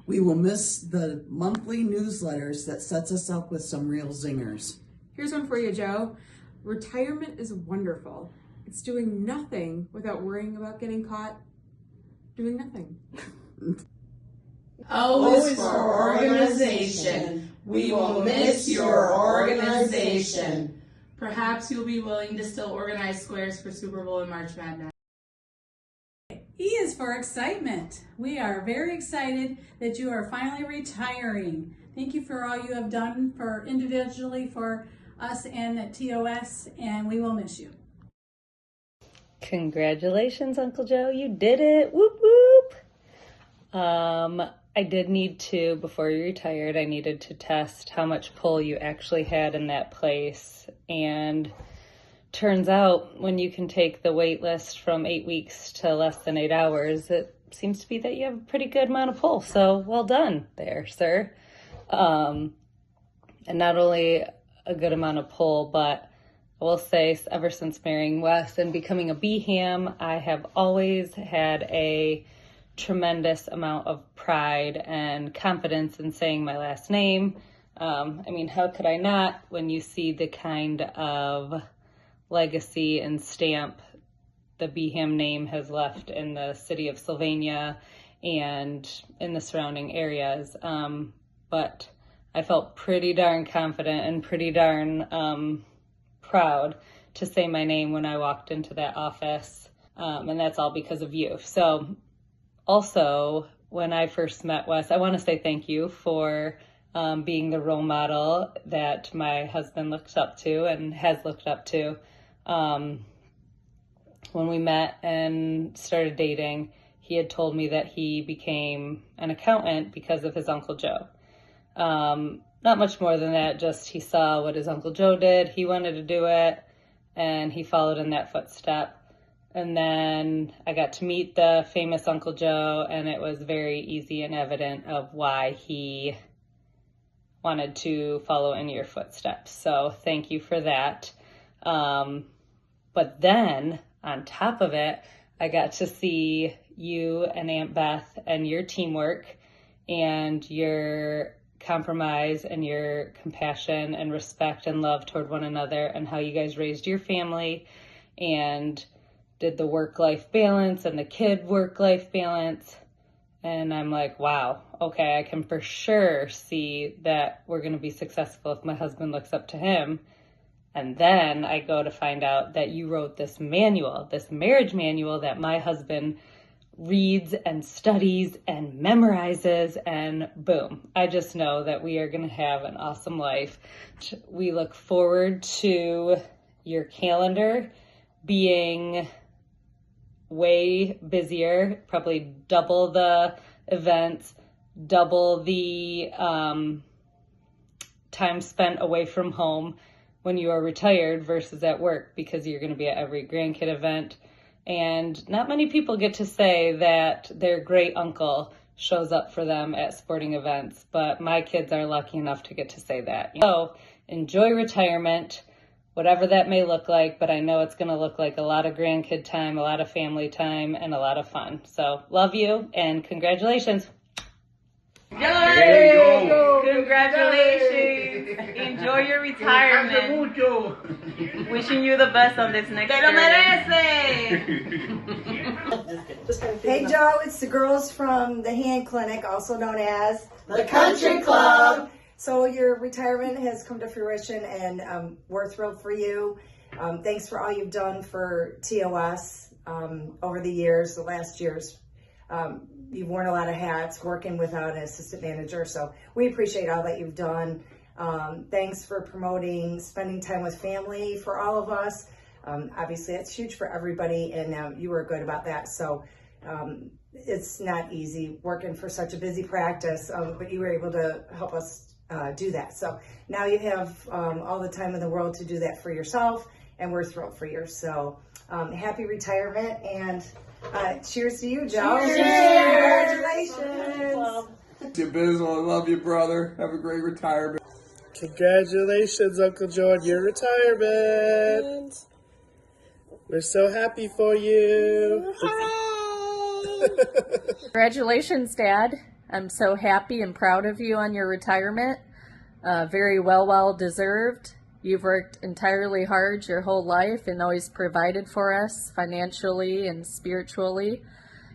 We will miss the monthly newsletters that sets us up with some real zingers. Here's one for you, Joe. Retirement is wonderful. It's doing nothing without worrying about getting caught doing nothing. O is for organization. We will miss your organization. Perhaps you'll be willing to still organize squares for Super Bowl and March Madness. E is for excitement. We are very excited that you are finally retiring. Thank you for all you have done for individually for us and at TOS, and we will miss you. Congratulations, Uncle Joe. You did it. Whoop, whoop. I did need to, before you retired, I needed to test how much pull you actually had in that place. And turns out when you can take the wait list from 8 weeks to less than 8 hours, it seems to be that you have a pretty good amount of pull. So well done there, sir. And not only a good amount of pull, but I will say ever since marrying Wes and becoming a Beham, I have always had a tremendous amount of pride and confidence in saying my last name. I mean, how could I not when you see the kind of legacy and stamp the Beham name has left in the city of Sylvania and in the surrounding areas. But I felt pretty darn confident and pretty darn proud to say my name when I walked into that office. And that's all because of you. So also, when I first met Wes, I want to say thank you for being the role model that my husband looks up to and has looked up to. When we met and started dating, he had told me that he became an accountant because of his Uncle Joe. Not much more than that, just he saw what his Uncle Joe did, he wanted to do it, and he followed in that footstep. And then I got to meet the famous Uncle Joe, and it was very easy and evident of why he wanted to follow in your footsteps. So thank you for that. But then, on top of it, I got to see you and Aunt Beth and your teamwork and your compromise and your compassion and respect and love toward one another, and how you guys raised your family and did the work-life balance and the kid work-life balance. And I'm like, wow, okay, I can for sure see that we're going to be successful if my husband looks up to him. And then I go to find out that you wrote this manual, this marriage manual that my husband reads and studies and memorizes, and boom, I just know that we are going to have an awesome life. We look forward to your calendar being way busier, probably double the events, double the time spent away from home when you are retired versus at work, because you're going to be at every grandkid event. And not many people get to say that their great uncle shows up for them at sporting events, but my kids are lucky enough to get to say that. So enjoy retirement, whatever that may look like, but I know it's going to look like a lot of grandkid time, a lot of family time, and a lot of fun. So love you and congratulations. Yay! Congratulations! Enjoy your retirement. Wishing you the best on this next journey. Hey Joe, it's the girls from the Hand Clinic, also known as The Country Club. So your retirement has come to fruition, and we're thrilled for you. Thanks for all you've done for TOS over the years, the last years. You've worn a lot of hats working without an assistant manager, so we appreciate all that you've done. Thanks for promoting spending time with family for all of us. Obviously, it's huge for everybody, and you were good about that. So it's not easy working for such a busy practice, but you were able to help us do that. So now you have all the time in the world to do that for yourself, and we're thrilled for you. So happy retirement, and cheers to you, Joe. Cheers. Congratulations. Your business, I love you, brother. Have a great retirement. Congratulations, Uncle Joe, on your retirement. We're so happy for you. Congratulations, Dad. I'm so happy and proud of you on your retirement. Very well deserved. You've worked entirely hard your whole life and always provided for us financially and spiritually,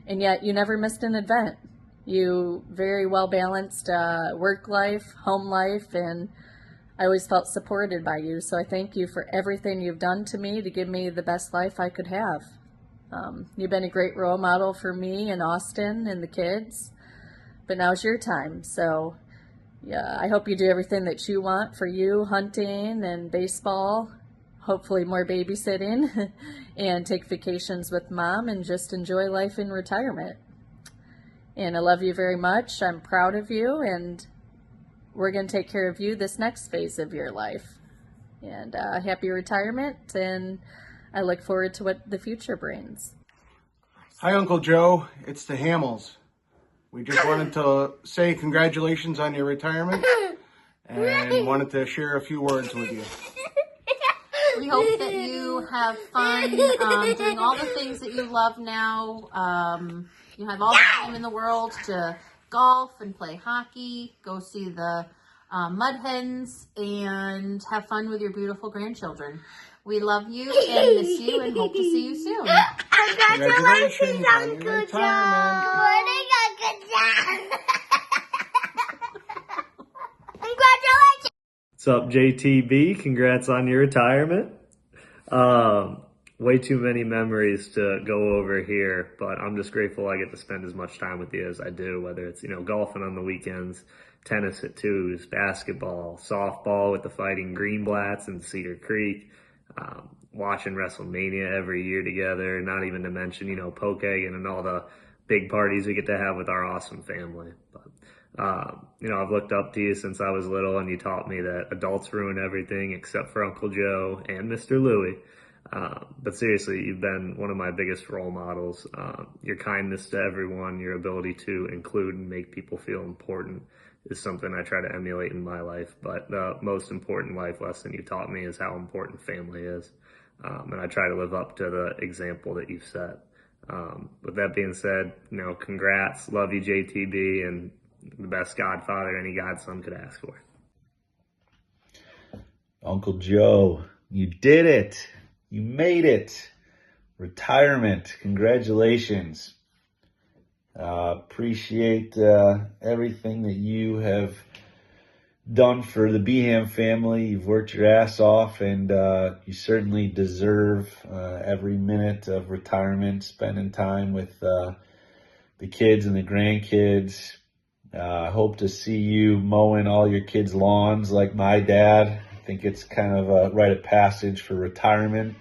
and yet you never missed an event. You very well balanced work life, home life, and I always felt supported by you. So I thank you for everything you've done to me to give me the best life I could have. You've been a great role model for me and Austin and the kids, but now's your time. So yeah, I hope you do everything that you want for you, hunting and baseball, hopefully more babysitting, and take vacations with Mom and just enjoy life in retirement. And I love you very much. I'm proud of you, and we're going to take care of you this next phase of your life. And happy retirement, and I look forward to what the future brings. Hi, Uncle Joe. It's the Hamels. We just wanted to say congratulations on your retirement and wanted to share a few words with you. We hope that you have fun doing all the things that you love now. You have all the time in the world to golf and play hockey, go see the mud hens, and have fun with your beautiful grandchildren. We love you and miss you and hope to see you soon. Congratulations on your retirement. Congratulations! What's up, JTB? Congrats on your retirement. Way too many memories to go over here, but I'm just grateful I get to spend as much time with you as I do, whether it's, golfing on the weekends, tennis at twos, basketball, softball with the Fighting Greenblatts in Cedar Creek, watching WrestleMania every year together, not even to mention, poke-egging and all the big parties we get to have with our awesome family. But I've looked up to you since I was little, and you taught me that adults ruin everything except for Uncle Joe and Mr. Louie. But seriously, you've been one of my biggest role models. Your kindness to everyone, your ability to include and make people feel important is something I try to emulate in my life. But the most important life lesson you taught me is how important family is. And I try to live up to the example that you've set. With that being said, congrats. Love you, JTB, and the best godfather any godson could ask for. Uncle Joe, you did it. You made it. Retirement. Congratulations. Appreciate everything that you have done for the Beham family. You've worked your ass off, and you certainly deserve every minute of retirement, spending time with the kids and the grandkids. I hope to see you mowing all your kids' lawns like my dad. I think it's kind of a rite of passage for retirement.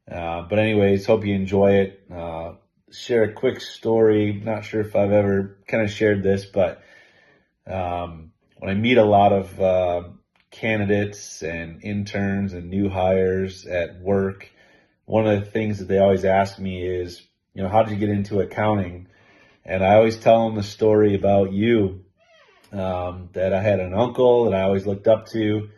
But anyways, hope you enjoy it. Share a quick story. Not sure if I've ever kind of shared this, but when I meet a lot of candidates and interns and new hires at work, one of the things that they always ask me is, how did you get into accounting? And I always tell them the story about you, that I had an uncle that I always looked up to,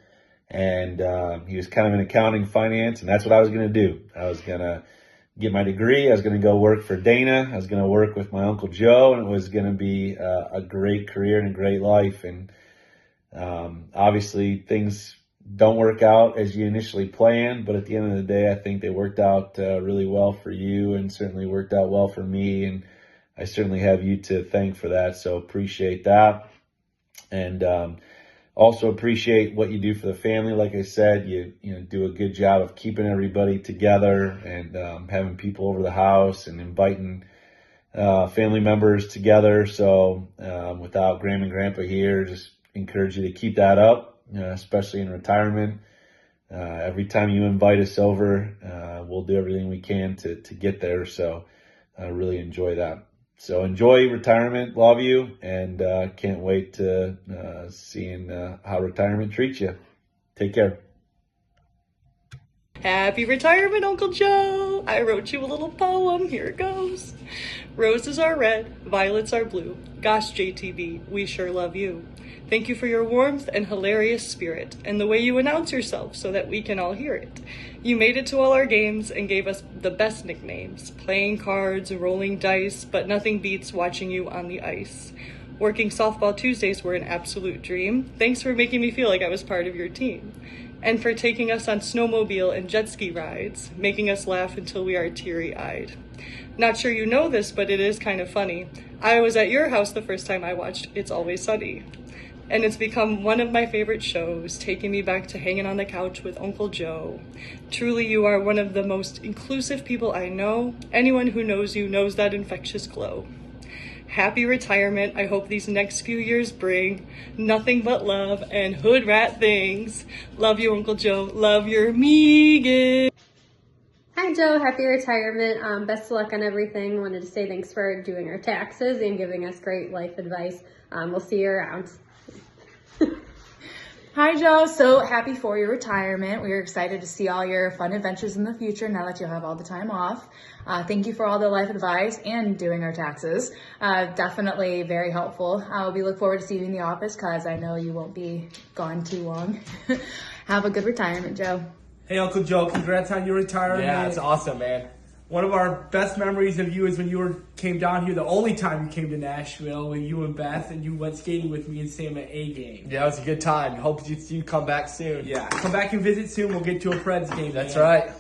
and he was kind of in accounting finance, and that's what I was going to do. I was going to get my degree. I was going to go work for Dana. I was going to work with my Uncle Joe, and it was going to be a great career and a great life. And obviously things don't work out as you initially planned, but at the end of the day, I think they worked out really well for you, and certainly worked out well for me. And I certainly have you to thank for that. So appreciate that. And also appreciate what you do for the family. Like I said, you do a good job of keeping everybody together, and having people over the house and inviting family members together. So without Grandma and Grandpa here, just encourage you to keep that up, especially in retirement. Every time you invite us over, we'll do everything we can to get there. So I really enjoy that. So enjoy retirement. Love you, and can't wait to seeing how retirement treats you. Take care. Happy retirement, Uncle Joe! I wrote you a little poem. Here it goes. Roses are red, violets are blue. Gosh, JTB, we sure love you. Thank you for your warmth and hilarious spirit, and the way you announce yourself so that we can all hear it. You made it to all our games and gave us the best nicknames. Playing cards, rolling dice, but nothing beats watching you on the ice. Working softball Tuesdays were an absolute dream. Thanks for making me feel like I was part of your team. And for taking us on snowmobile and jet ski rides, making us laugh until we are teary-eyed. Not sure you know this, but it is kind of funny. I was at your house the first time I watched It's Always Sunny, and it's become one of my favorite shows, taking me back to hanging on the couch with Uncle Joe. Truly, you are one of the most inclusive people I know. Anyone who knows you knows that infectious glow. Happy retirement. I hope these next few years bring nothing but love and hood rat things. Love you, Uncle Joe. Love your Megan. Hi Joe, happy retirement. Best of luck on everything. Wanted to say thanks for doing our taxes and giving us great life advice. We'll see you around. Hi Joe, so happy for your retirement. We are excited to see all your fun adventures in the future now that you'll have all the time off. Thank you for all the life advice and doing our taxes. Definitely very helpful. We look forward to seeing you in the office because I know you won't be gone too long. Have a good retirement, Joe. Hey, Uncle Joe, congrats on your retirement. Yeah, it's awesome, man. One of our best memories of you is when you came down here, the only time you came to Nashville, when you and Beth and you went skating with me and Sam at A game. Yeah, it was a good time. Hope you come back soon. Yeah, come back and visit soon. We'll get to a Preds game. That's man. right.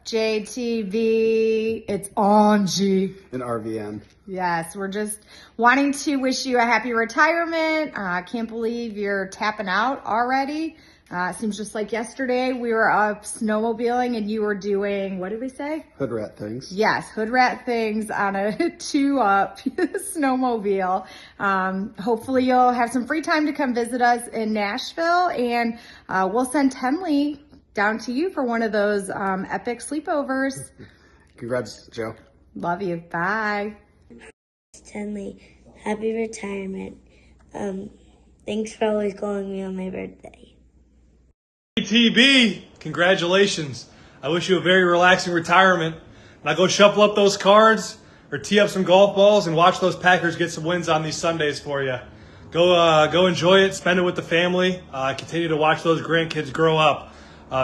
JTV, it's on G. And RVM. Yes, we're just wanting to wish you a happy retirement. I can't believe you're tapping out already. It seems just like yesterday we were up snowmobiling and you were doing, what did we say? Hood rat things. Yes, hood rat things on a 2-up snowmobile. Hopefully you'll have some free time to come visit us in Nashville, and we'll send Tenley down to you for one of those epic sleepovers. Congrats, Joe. Love you. Bye. Tenley, happy retirement. Thanks for always calling me on my birthday. TB, congratulations. I wish you a very relaxing retirement. Now go shuffle up those cards or tee up some golf balls and watch those Packers get some wins on these Sundays for you. Go enjoy it, spend it with the family, continue to watch those grandkids grow up.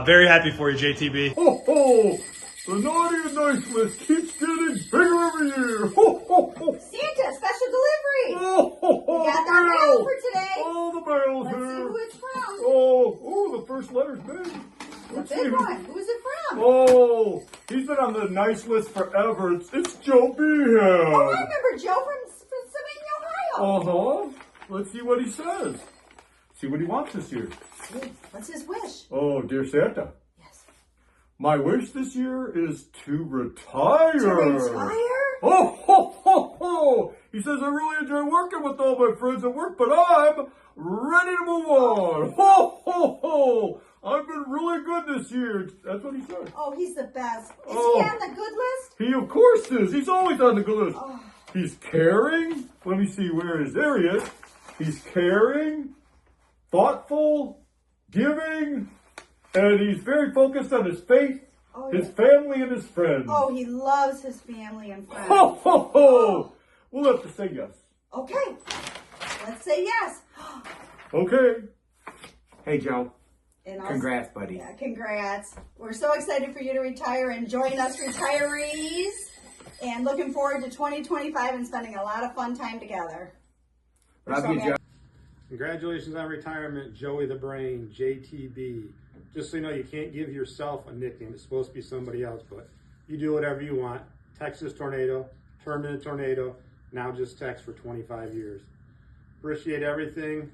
Very happy for you, JTB. Ho, ho! The naughty and nice list keeps getting bigger every year. Ho, ho, ho! Santa, special delivery! Oh, ho, ho, We got the our mail mail. for today. Oh, the mail's Let's here. see who it's from. Oh, the first letter's big. The Let's big see. one. Who's it from? Oh, he's been on the nice list forever. It's Joe Beham. Oh, I remember Joe from Sabine, Ohio. Let's see what he says. See what he wants this year. What's his wish? Oh, dear Santa. Yes. My wish this year is to retire. To retire? Oh, ho, ho, ho. He says, I really enjoy working with all my friends at work, but I'm ready to move on. Ho, ho, ho. I've been really good this year. That's what he said. Oh, he's the best. Is he Oh. on the good list? He, of course, is. He's always on the good list. Oh. He's caring. Let me see, where is there he is. He's caring, thoughtful, giving, and he's very focused on his faith, his family, and his friends. Oh, he loves his family and friends. Ho, ho, ho! We'll have to say yes. Okay, let's say yes. Okay. Hey, Joe. And also- Congrats, buddy. Yeah, congrats. We're so excited for you to retire and join us retirees. And looking forward to 2025 and spending a lot of fun time together. Love you, Joe. Congratulations on retirement, Joey the Brain, JTB. Just so you know, you can't give yourself a nickname. It's supposed to be somebody else, but you do whatever you want. Texas Tornado, turned into Tornado, now just Tex for 25 years. Appreciate everything.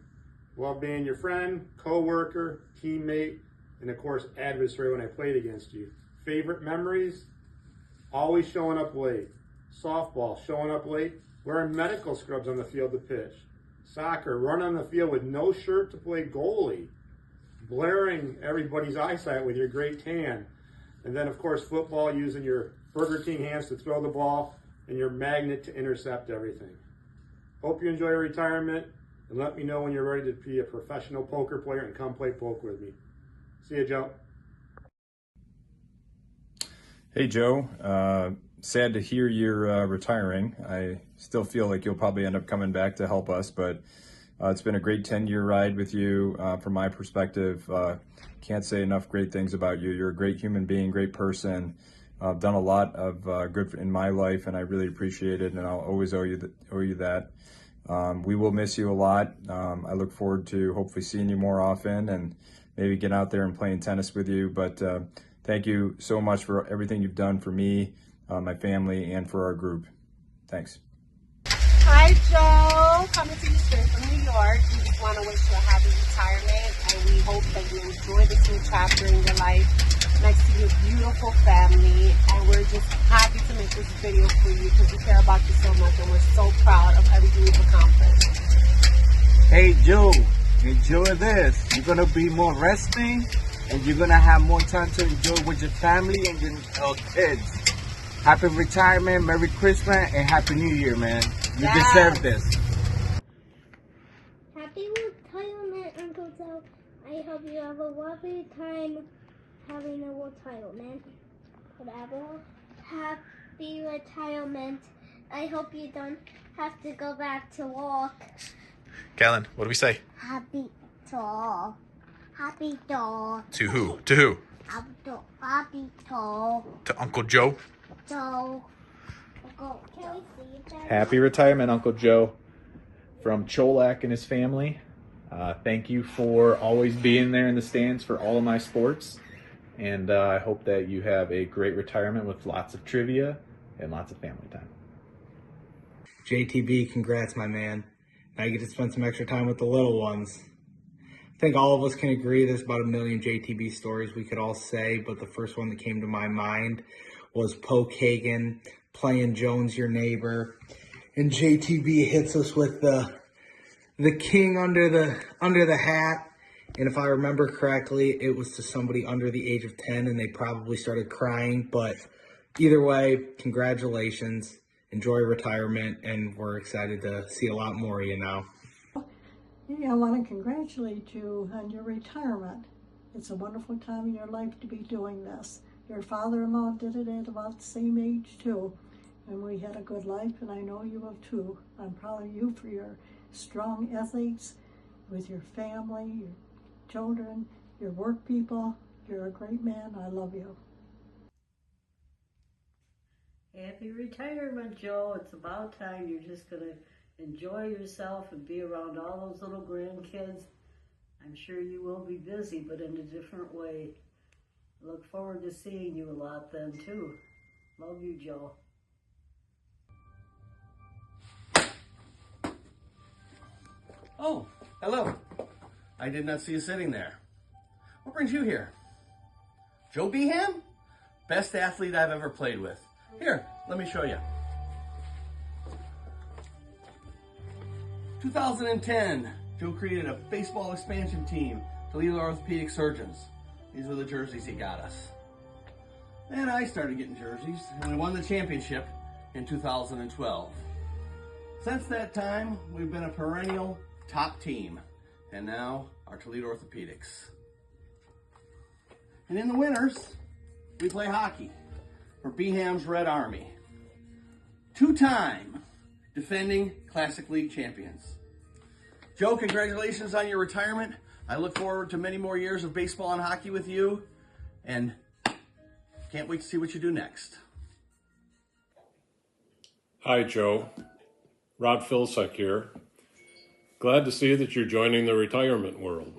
Love being your friend, co-worker, teammate, and of course, adversary when I played against you. Favorite memories? Always showing up late. Softball, showing up late. Wearing medical scrubs on the field to pitch. Soccer, run on the field with no shirt to play goalie. Blaring everybody's eyesight with your great tan. And then, of course, football, using your Burger King hands to throw the ball and your magnet to intercept everything. Hope you enjoy your retirement, and let me know when you're ready to be a professional poker player and come play poker with me. See you, Joe. Hey, Joe. Sad to hear you're retiring. I still feel like you'll probably end up coming back to help us, but it's been a great 10-year ride with you. From my perspective, can't say enough great things about you. You're a great human being, great person. I've done a lot of good in my life, and I really appreciate it, and I'll always owe you that. We will miss you a lot. I look forward to hopefully seeing you more often and maybe get out there and playing tennis with you. But thank you so much for everything you've done for me. my family, and for our group. Thanks. Hi, Joe. Coming to you straight from New York. We just want to wish you a happy retirement, and we hope that you enjoy this new chapter in your life next to your beautiful family. And we're just happy to make this video for you because we care about you so much, and we're so proud of everything you've accomplished. Hey, Joe, enjoy this. You're going to be more resting, and you're going to have more time to enjoy with your family and your kids. Happy retirement, Merry Christmas, and Happy New Year, man. You deserve this. Happy retirement, Uncle Joe. I hope you have a lovely time having a retirement. Whatever. Happy retirement. I hope you don't have to go back to work. Callan, what do we say? Happy to. Happy to. To who? To who? Happy to. To Uncle Joe? So, Uncle, can we see that? Happy retirement, Uncle Joe, from Cholak and his family. Thank you for always being there in the stands for all of my sports. And I hope that you have a great retirement with lots of trivia and lots of family time. JTB, congrats, my man. Now you get to spend some extra time with the little ones. I think all of us can agree there's about a million JTB stories we could all say, but the first one that came to my mind was Poke Hagan playing Jones Your Neighbor, and JTB hits us with the king under the hat. And if I remember correctly, it was to somebody under the age of 10, and they probably started crying. But either way, congratulations, enjoy retirement, and we're excited to see a lot more of you now. Yeah, I want to congratulate you on your retirement. It's a wonderful time in your life to be doing this. Your father-in-law did it at about the same age too, and we had a good life, and I know you will too. I'm proud of you for your strong ethics with your family, your children, your work people. You're a great man. I love you. Happy retirement, Joe. It's about time. You're just going to enjoy yourself and be around all those little grandkids. I'm sure you will be busy, but in a different way. Look forward to seeing you a lot then, too. Love you, Joe. Oh, hello. I did not see you sitting there. What brings you here? Joe Beham? Best athlete I've ever played with. Here, let me show you. 2010, Joe created a baseball expansion team to lead our orthopedic surgeons. These were the jerseys he got us. And I started getting jerseys, and we won the championship in 2012. Since that time, we've been a perennial top team, and now our Toledo Orthopedics. And in the winters, we play hockey for Beham's Red Army. Two-time defending Classic League champions. Joe, congratulations on your retirement. I look forward to many more years of baseball and hockey with you, and can't wait to see what you do next. Hi, Joe. Rob Filsek here. Glad to see that you're joining the retirement world.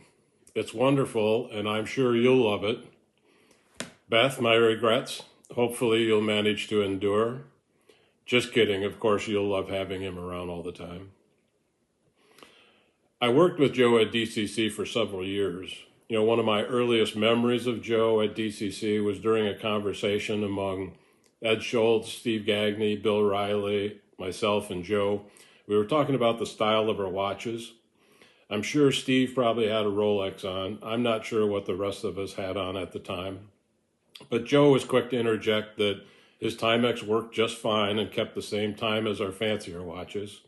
It's wonderful, and I'm sure you'll love it. Beth, my regrets. Hopefully you'll manage to endure. Just kidding. Of course, you'll love having him around all the time. I worked with Joe at DCC for several years. You know, one of my earliest memories of Joe at DCC was during a conversation among Ed Schultz, Steve Gagney, Bill Riley, myself, and Joe. We were talking about the style of our watches. I'm sure Steve probably had a Rolex on. I'm not sure what the rest of us had on at the time. But Joe was quick to interject that his Timex worked just fine and kept the same time as our fancier watches.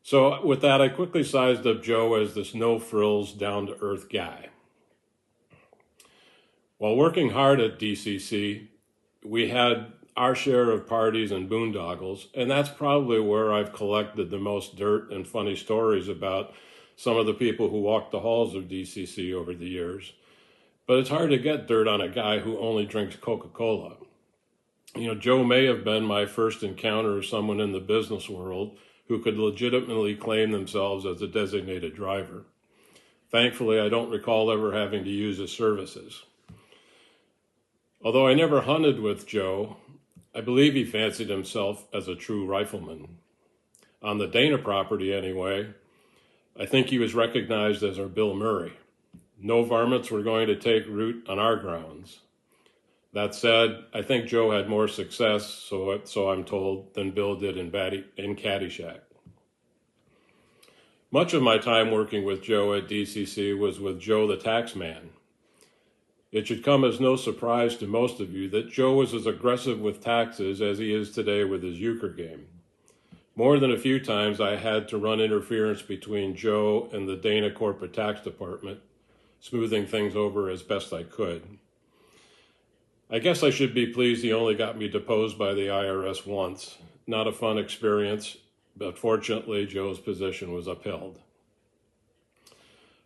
So with that, I quickly sized up Joe as this no-frills, down-to-earth guy. While working hard at DCC, we had our share of parties and boondoggles, and that's probably where I've collected the most dirt and funny stories about some of the people who walked the halls of DCC over the years. But it's hard to get dirt on a guy who only drinks Coca-Cola. You know, Joe may have been my first encounter of someone in the business world who could legitimately claim themselves as a designated driver. Thankfully, I don't recall ever having to use his services. Although I never hunted with Joe, I believe he fancied himself as a true rifleman. On the Dana property anyway, I think he was recognized as our Bill Murray. No varmints were going to take root on our grounds. That said, I think Joe had more success, so I'm told, than Bill did in Caddyshack. Much of my time working with Joe at DCC was with Joe the Taxman. It should come as no surprise to most of you that Joe was as aggressive with taxes as he is today with his euchre game. More than a few times I had to run interference between Joe and the Dana Corporate Tax Department, smoothing things over as best I could. I guess I should be pleased he only got me deposed by the IRS once. Not a fun experience, but fortunately Joe's position was upheld.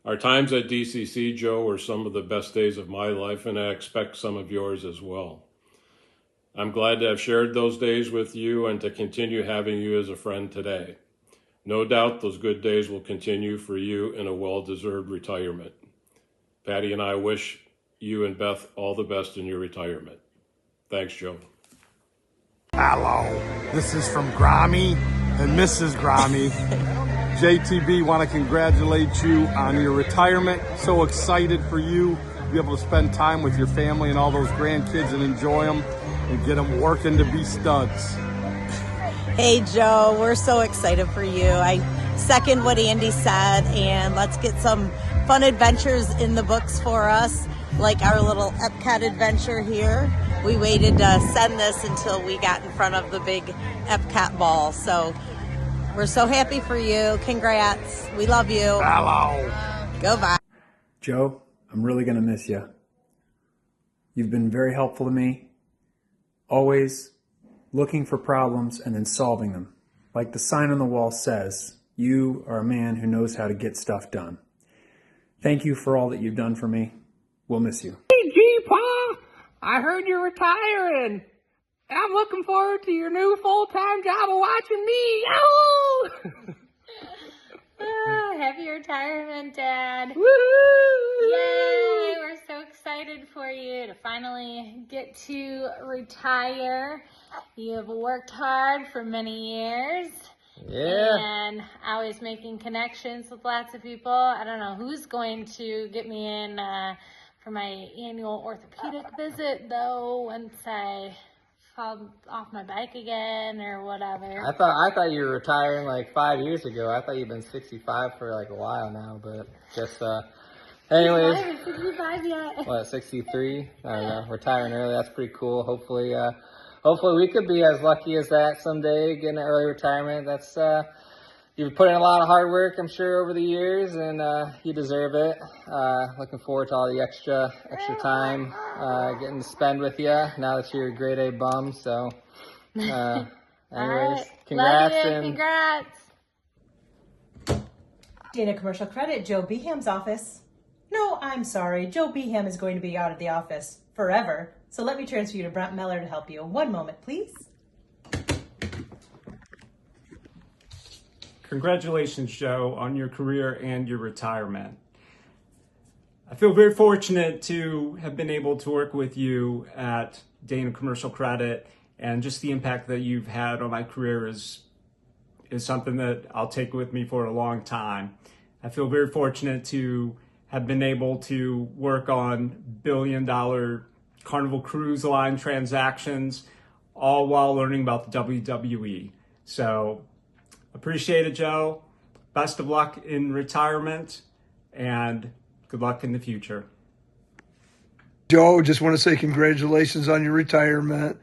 Our times at DCC, Joe, were some of the best days of my life, and I expect some of yours as well. I'm glad to have shared those days with you and to continue having you as a friend today. No doubt those good days will continue for you in a well-deserved retirement. Patty and I wish you and Beth all the best in your retirement. Thanks, Joe. Hello, this is from Grammy and Mrs. Grammy. JTB, want to congratulate you on your retirement. So excited for you to be able to spend time with your family and all those grandkids and enjoy them and get them working to be studs. Hey Joe, we're so excited for you. I second what Andy said, and let's get some fun adventures in the books for us, like our little Epcot adventure here. We waited to send this until we got in front of the big Epcot ball, so we're so happy for you. Congrats. We love you. Hello. Goodbye. Joe, I'm really going to miss you. You've been very helpful to me. Always looking for problems and then solving them. Like the sign on the wall says, you are a man who knows how to get stuff done. Thank you for all that you've done for me. We'll miss you. Hey, G-Pa, I heard you're retiring. I'm looking forward to your new full-time job of watching me. Oh! Happy retirement, Dad. Woo! Yay! We're so excited for you to finally get to retire. You have worked hard for many years. Yeah. And always making connections with lots of people. I don't know who's going to get me in for my annual orthopedic visit, though, once I fall off my bike again or whatever. I thought you were retiring like 5 years ago. I thought you've been 65 for like a while now, but just anyways. I'm not 65 yet. What, 63? I don't know. Retiring early, that's pretty cool. Hopefully we could be as lucky as that someday, getting an early retirement. That's you've put in a lot of hard work, I'm sure, over the years, and you deserve it. Looking forward to all the extra time getting to spend with you now that you're a grade A bum. So, anyways, Right. congrats. Love you. And Congrats. Dana Commercial Credit, Joe Beham's office. No, I'm sorry. Joe Beham is going to be out of the office forever. So let me transfer you to Brent Meller to help you. One moment, please. Congratulations, Joe, on your career and your retirement. I feel very fortunate to have been able to work with you at Dana Commercial Credit, and just the impact that you've had on my career is something that I'll take with me for a long time. I feel very fortunate to have been able to work on billion-dollar Carnival Cruise Line transactions, all while learning about the WWE. So, appreciate it, Joe. Best of luck in retirement, and good luck in the future. Joe, just want to say congratulations on your retirement.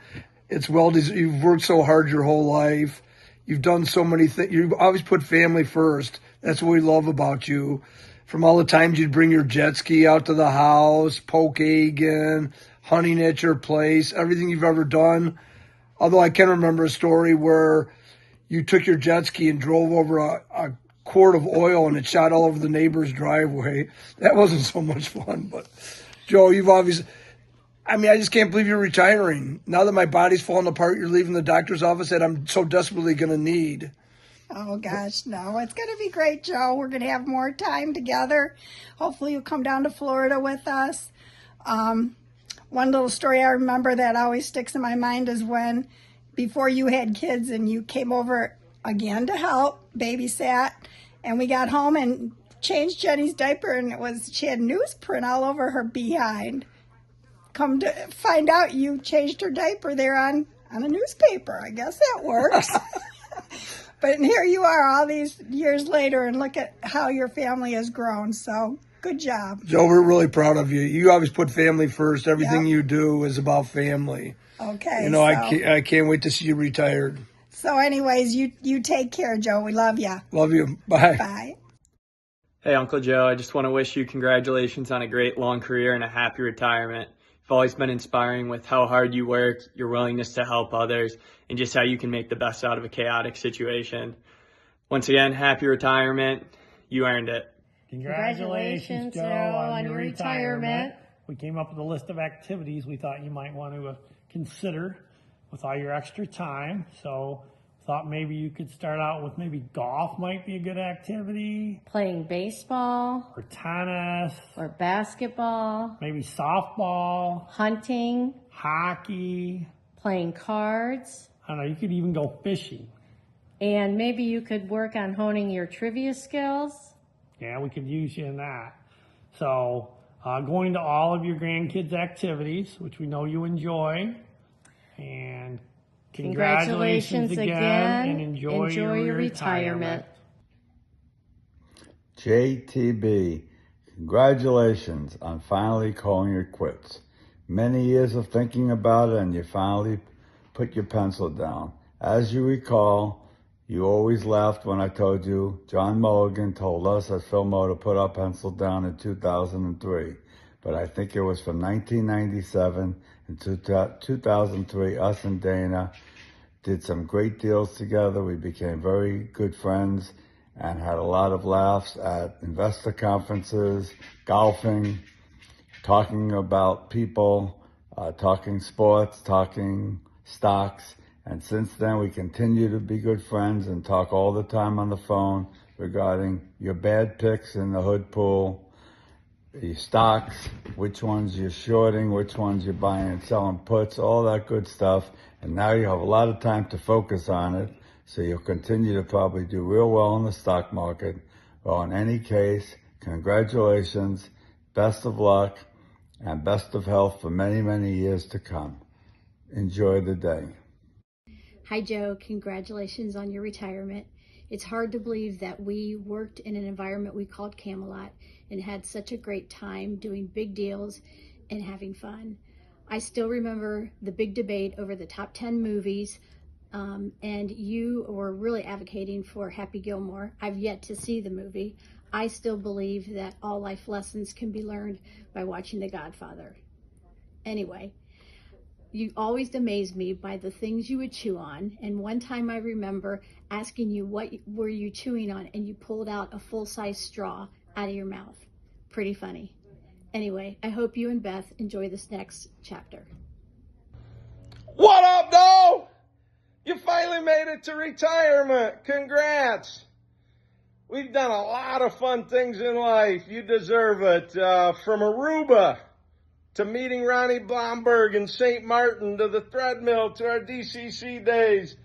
It's you've worked so hard your whole life. You've done so many things. You've always put family first. That's what we love about you. From all the times you'd bring your jet ski out to the house, Pokagon, hunting at your place, everything you've ever done. Although I can remember a story where you took your jet ski and drove over a quart of oil and it shot all over the neighbor's driveway. That wasn't so much fun. But, Joe, you've obviously... I mean, I just can't believe you're retiring. Now that my body's falling apart, you're leaving the doctor's office that I'm so desperately going to need. Oh, gosh, no. It's going to be great, Joe. We're going to have more time together. Hopefully you'll come down to Florida with us. One little story I remember that always sticks in my mind is when, before you had kids and you came over again to help, babysat, and we got home and changed Jenny's diaper, and she had newsprint all over her behind. Come to find out you changed her diaper there on a newspaper. I guess that works. But here you are all these years later, and look at how your family has grown. So good job. Joe, we're really proud of you. You always put family first. Everything you do is about family. Okay. You know, I can't wait to see you retired. So anyways, you take care, Joe. We love you. Love you. Bye. Bye. Hey, Uncle Joe, I just want to wish you congratulations on a great long career and a happy retirement. You've always been inspiring with how hard you work, your willingness to help others, and just how you can make the best out of a chaotic situation. Once again, happy retirement. You earned it. Congratulations, Joe, on your retirement. We came up with a list of activities we thought you might want to consider with all your extra time. So thought maybe you could start out with maybe golf might be a good activity. Playing baseball. Or tennis. Or basketball. Maybe softball. Hunting. Hockey. Playing cards. I don't know, you could even go fishing. And maybe you could work on honing your trivia skills. Yeah, we could use you in that. So going to all of your grandkids' activities, which we know you enjoy. And congratulations again, and enjoy your retirement. JTB, congratulations on finally calling it quits. Many years of thinking about it, and you finally put your pencil down. As you recall, you always laughed when I told you John Mulligan told us at Fillmore to put our pencil down in 2003. But I think it was from 1997 and 2003, us and Dana did some great deals together. We became very good friends and had a lot of laughs at investor conferences, golfing, talking about people, talking sports, talking stocks. And since then, we continue to be good friends and talk all the time on the phone regarding your bad picks in the hood pool, your stocks, which ones you're shorting, which ones you're buying and selling puts, all that good stuff. And now you have a lot of time to focus on it, so you'll continue to probably do real well in the stock market. Well, in any case, congratulations, best of luck, and best of health for many, many years to come. Enjoy the day. Hi, Joe. Congratulations on your retirement. It's hard to believe that we worked in an environment we called Camelot and had such a great time doing big deals and having fun. I still remember the big debate over the top 10 movies, and you were really advocating for Happy Gilmore. I've yet to see the movie. I still believe that all life lessons can be learned by watching The Godfather. Anyway, you always amazed me by the things you would chew on. And one time I remember asking you what were you chewing on, and you pulled out a full-size straw out of your mouth. Pretty funny. Anyway, I hope you and Beth enjoy this next chapter. What up, though? You finally made it to retirement. Congrats. We've done a lot of fun things in life. You deserve it. From Aruba to meeting Ronnie Blomberg in St. Martin, to the treadmill, to our DCC days.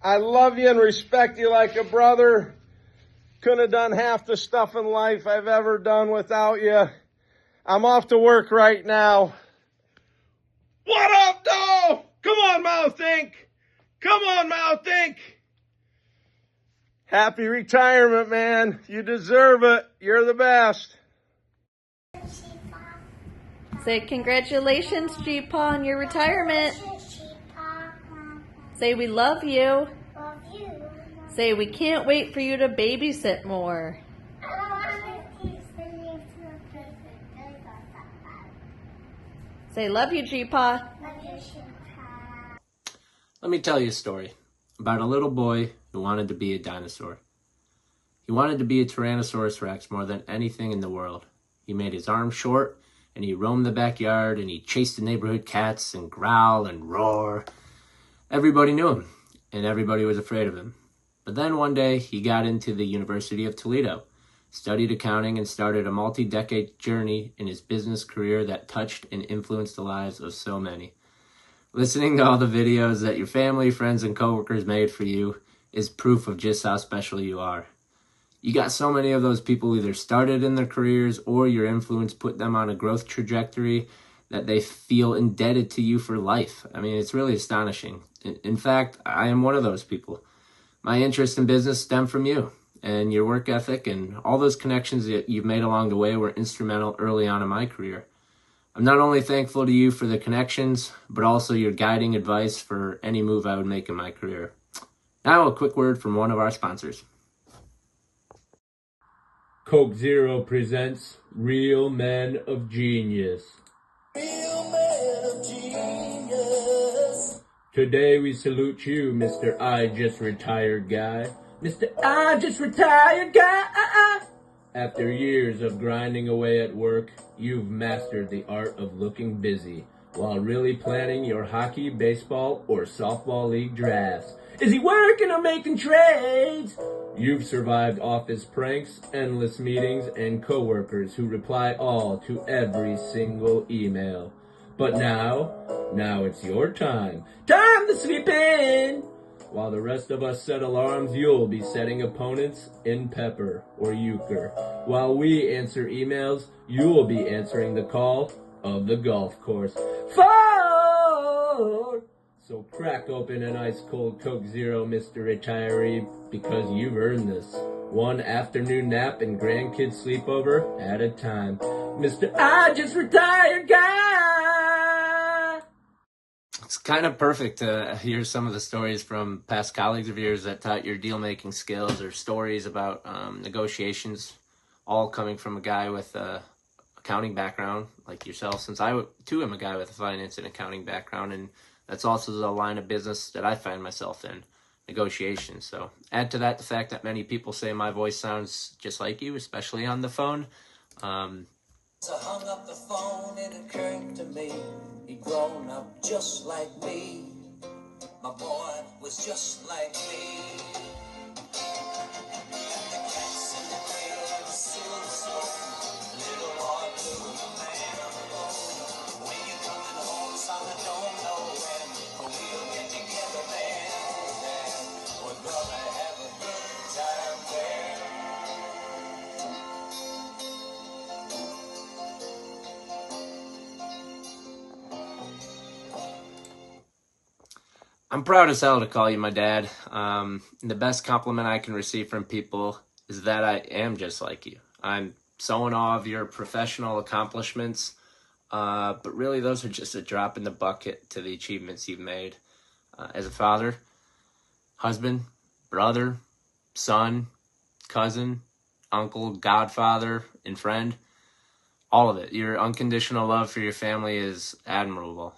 I love you and respect you like a brother. Couldn't have done half the stuff in life I've ever done without you. I'm off to work right now. What up, though? Come on, Mouth Inc. Come on, Mouth Inc. Happy retirement, man. You deserve it. You're the best. Say congratulations, G-Paw, on your retirement. Say we love you. Love you. Say we can't wait for you to babysit more. Say love you, G-Paw. Let me tell you a story about a little boy who wanted to be a dinosaur. He wanted to be a Tyrannosaurus Rex more than anything in the world. He made his arms short, and he roamed the backyard, and he chased the neighborhood cats and growl and roar. Everybody knew him, and everybody was afraid of him. But then one day, he got into the University of Toledo, studied accounting, and started a multi-decade journey in his business career that touched and influenced the lives of so many. Listening to all the videos that your family, friends, and coworkers made for you is proof of just how special you are. You got so many of those people either started in their careers or your influence put them on a growth trajectory that they feel indebted to you for life. I mean, it's really astonishing. In fact, I am one of those people. My interest in business stemmed from you, and your work ethic and all those connections that you've made along the way were instrumental early on in my career. I'm not only thankful to you for the connections, but also your guiding advice for any move I would make in my career. Now, a quick word from one of our sponsors. Coke Zero presents Real Men of Genius. Real men of genius. Today we salute you, Mr. I Just Retired Guy. Mr. I Just Retired Guy. After years of grinding away at work, you've mastered the art of looking busy while really planning your hockey, baseball, or softball league drafts. Is he working or making trades? You've survived office pranks, endless meetings, and coworkers who reply all to every single email. But now it's your time. Time to sleep in! While the rest of us set alarms, you'll be setting opponents in pepper or euchre. While we answer emails, you'll be answering the call of the golf course. 4! So crack open an ice cold Coke Zero, Mr. Retiree, because you've earned this. One afternoon nap and grandkids sleepover at a time. Mr. I Just Retired Guy! It's kind of perfect to hear some of the stories from past colleagues of yours that taught your deal-making skills, or stories about negotiations, all coming from a guy with a accounting background like yourself, since I too am a guy with a finance and accounting background, and that's also the line of business that I find myself in, negotiations. So add to that the fact that many people say my voice sounds just like you, especially on the phone. So I hung up the phone, it occurred to me, he'd grown up just like me. My boy was just like me. The cats in the cradle and the silver spoon, little boy blue, man on the road. When you coming home, son, I don't know when, but we'll get together then. We're gonna have a good time there. I'm proud as hell to call you my dad. The best compliment I can receive from people is that I am just like you. I'm so in awe of your professional accomplishments, but really those are just a drop in the bucket to the achievements you've made as a father, husband, brother, son, cousin, uncle, godfather, and friend. All of it. Your unconditional love for your family is admirable.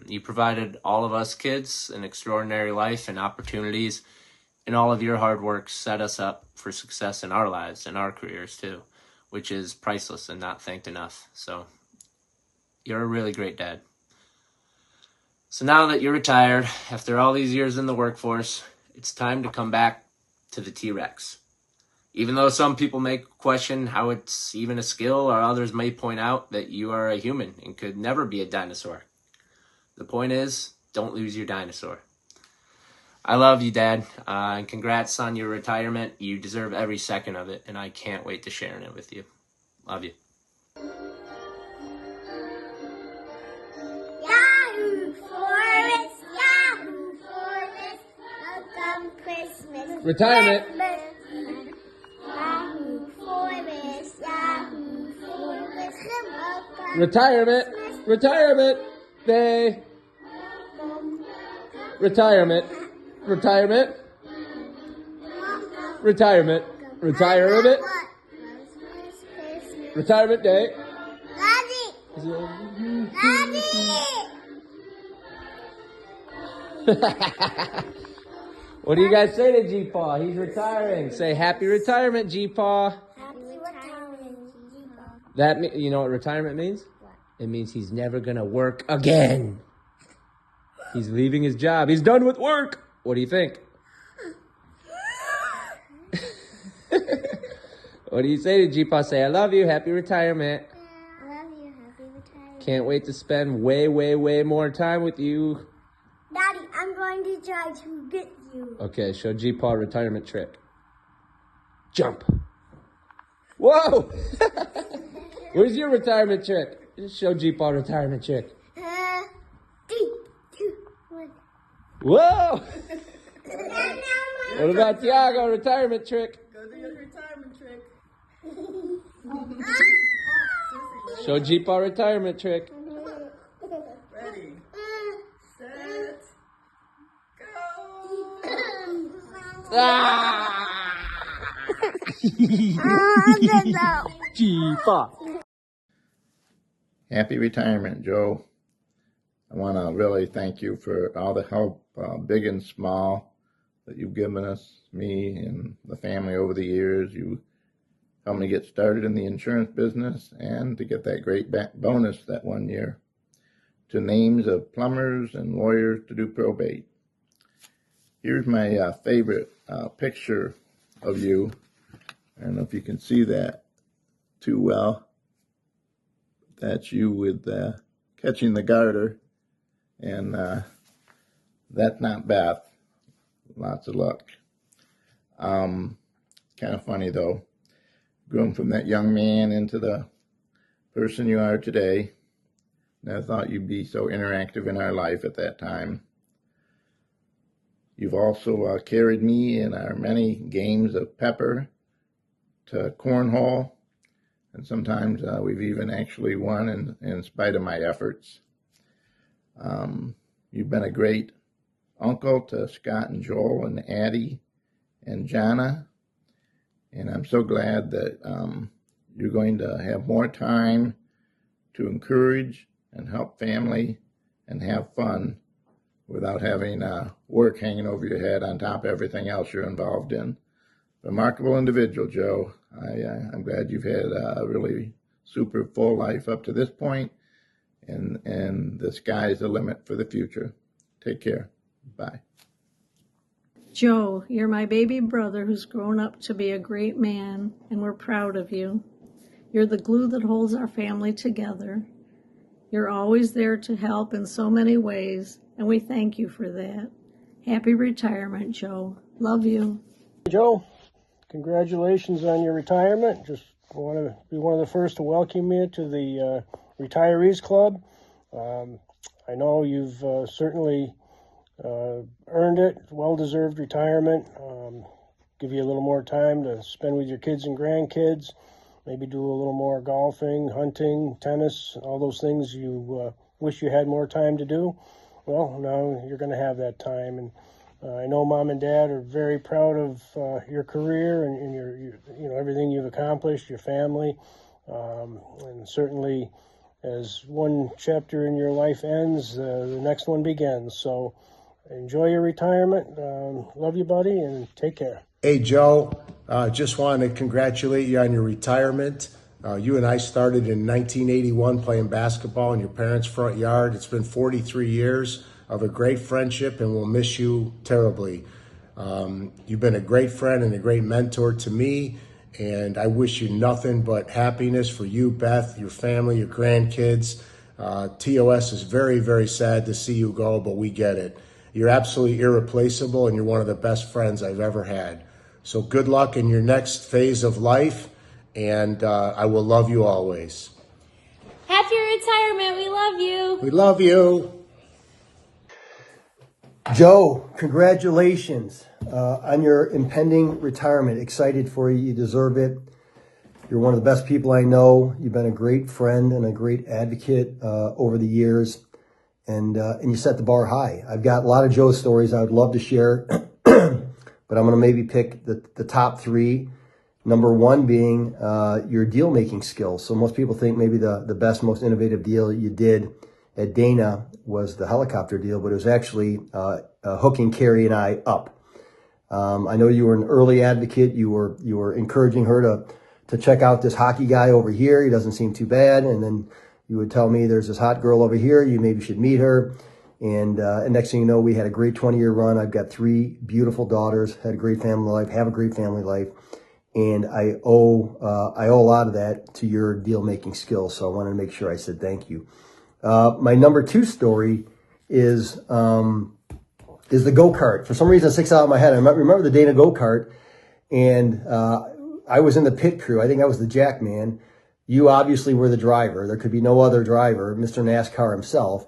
You provided all of us kids an extraordinary life and opportunities, and all of your hard work set us up for success in our lives and our careers too, which is priceless and not thanked enough. So you're a really great dad. So now that you're retired, after all these years in the workforce, it's time to come back to the T-Rex. Even though some people may question how it's even a skill, or others may point out that you are a human and could never be a dinosaur. The point is, don't lose your dinosaur. I love you, Dad, and congrats on your retirement. You deserve every second of it, and I can't wait to share it with you. Love you. Yahoo Forest, Yahoo Forest, welcome Christmas. Retirement. Yahoo Forest, Yahoo Forest, welcome Retirement. Retirement day. Retirement. Retirement. Retirement. Retirement. Retirement day. What do you guys say to G-Paw? He's retiring. Say happy retirement, G-Paw. Happy retirement, G-Paw. You know what retirement means? What? It means he's never gonna work again. He's leaving his job. He's done with work. What do you think? What do you say to G-Paw? Say, I love you. Happy retirement. I love you. Happy retirement. Can't wait to spend way, way, way more time with you. Daddy, I'm going to try to get you. Okay, show G-Paw a retirement trick. Jump. Whoa! Where's your retirement trick? Just show G-Paw a retirement trick. 3, 2, 1. Whoa! What about Tiago, retirement trick? Go do your retirement trick. Show G-Paw retirement trick. Ready, set, go. Ah! G-Paw. Happy retirement, Joe. I want to really thank you for all the help, big and small, that you've given us, me and the family over the years. You helped me get started in the insurance business and to get that great bonus that one year, to names of plumbers and lawyers to do probate. Here's my favorite picture of you. I don't know if you can see that too well. That's you with catching the garter, and that's not Beth. Lots of luck. Kind of funny though, grown from that young man into the person you are today. Never thought you'd be so interactive in our life at that time. You've also carried me in our many games of pepper to cornhole, and sometimes we've even actually won in spite of my efforts. You've been a great uncle to Scott and Joel and Addie and Jana, and I'm so glad that you're going to have more time to encourage and help family and have fun without having work hanging over your head on top of everything else you're involved in. Remarkable individual, Joe. I'm glad you've had a really super full life up to this point, and the sky's the limit for the future. Take care. Bye. Joe, you're my baby brother who's grown up to be a great man, and we're proud of you. You're the glue that holds our family together. You're always there to help in so many ways, and we thank you for that. Happy retirement, Joe. Love you. Joe, congratulations on your retirement. Just want to be one of the first to welcome you to the Retirees Club. I know you've certainly earned it. Well-deserved retirement. Give you a little more time to spend with your kids and grandkids. Maybe do a little more golfing, hunting, tennis, all those things you wish you had more time to do. Well, now you're going to have that time. And I know Mom and Dad are very proud of your career and your everything you've accomplished, your family. And certainly as one chapter in your life ends, the next one begins. So enjoy your retirement. Love you, buddy, and take care. Hey, Joe, just wanted to congratulate you on your retirement. You and I started in 1981 playing basketball in your parents' front yard. It's been 43 years of a great friendship, and we'll miss you terribly. You've been a great friend and a great mentor to me, and I wish you nothing but happiness for you, Beth, your family, your grandkids. TOS is very, very sad to see you go, but we get it. You're absolutely irreplaceable, and you're one of the best friends I've ever had. So good luck in your next phase of life, and I will love you always. Happy retirement. We love you. We love you. Joe, congratulations on your impending retirement. Excited for you. You deserve it. You're one of the best people I know. You've been a great friend and a great advocate over the years, and you set the bar high. I've got a lot of Joe stories I would love to share, but I'm going to maybe pick the top three. Number one being your deal-making skills. So most people think maybe the best, most innovative deal you did at Dana was the helicopter deal, but it was actually hooking Carrie and I up. I know you were an early advocate. You were encouraging her to check out this hockey guy over here. He doesn't seem too bad. And then you would tell me there's this hot girl over here. You maybe should meet her. And next thing you know, we had a great 20-year run. I've got 3 beautiful daughters, had a great family life, have a great family life. And I owe a lot of that to your deal making skills. So I wanted to make sure I said thank you. My number 2 story is the go-kart. For some reason, it sticks out in my head. I remember the Dana go-kart, and I was in the pit crew. I think I was the jack man. You obviously were the driver. There could be no other driver, Mr. NASCAR himself.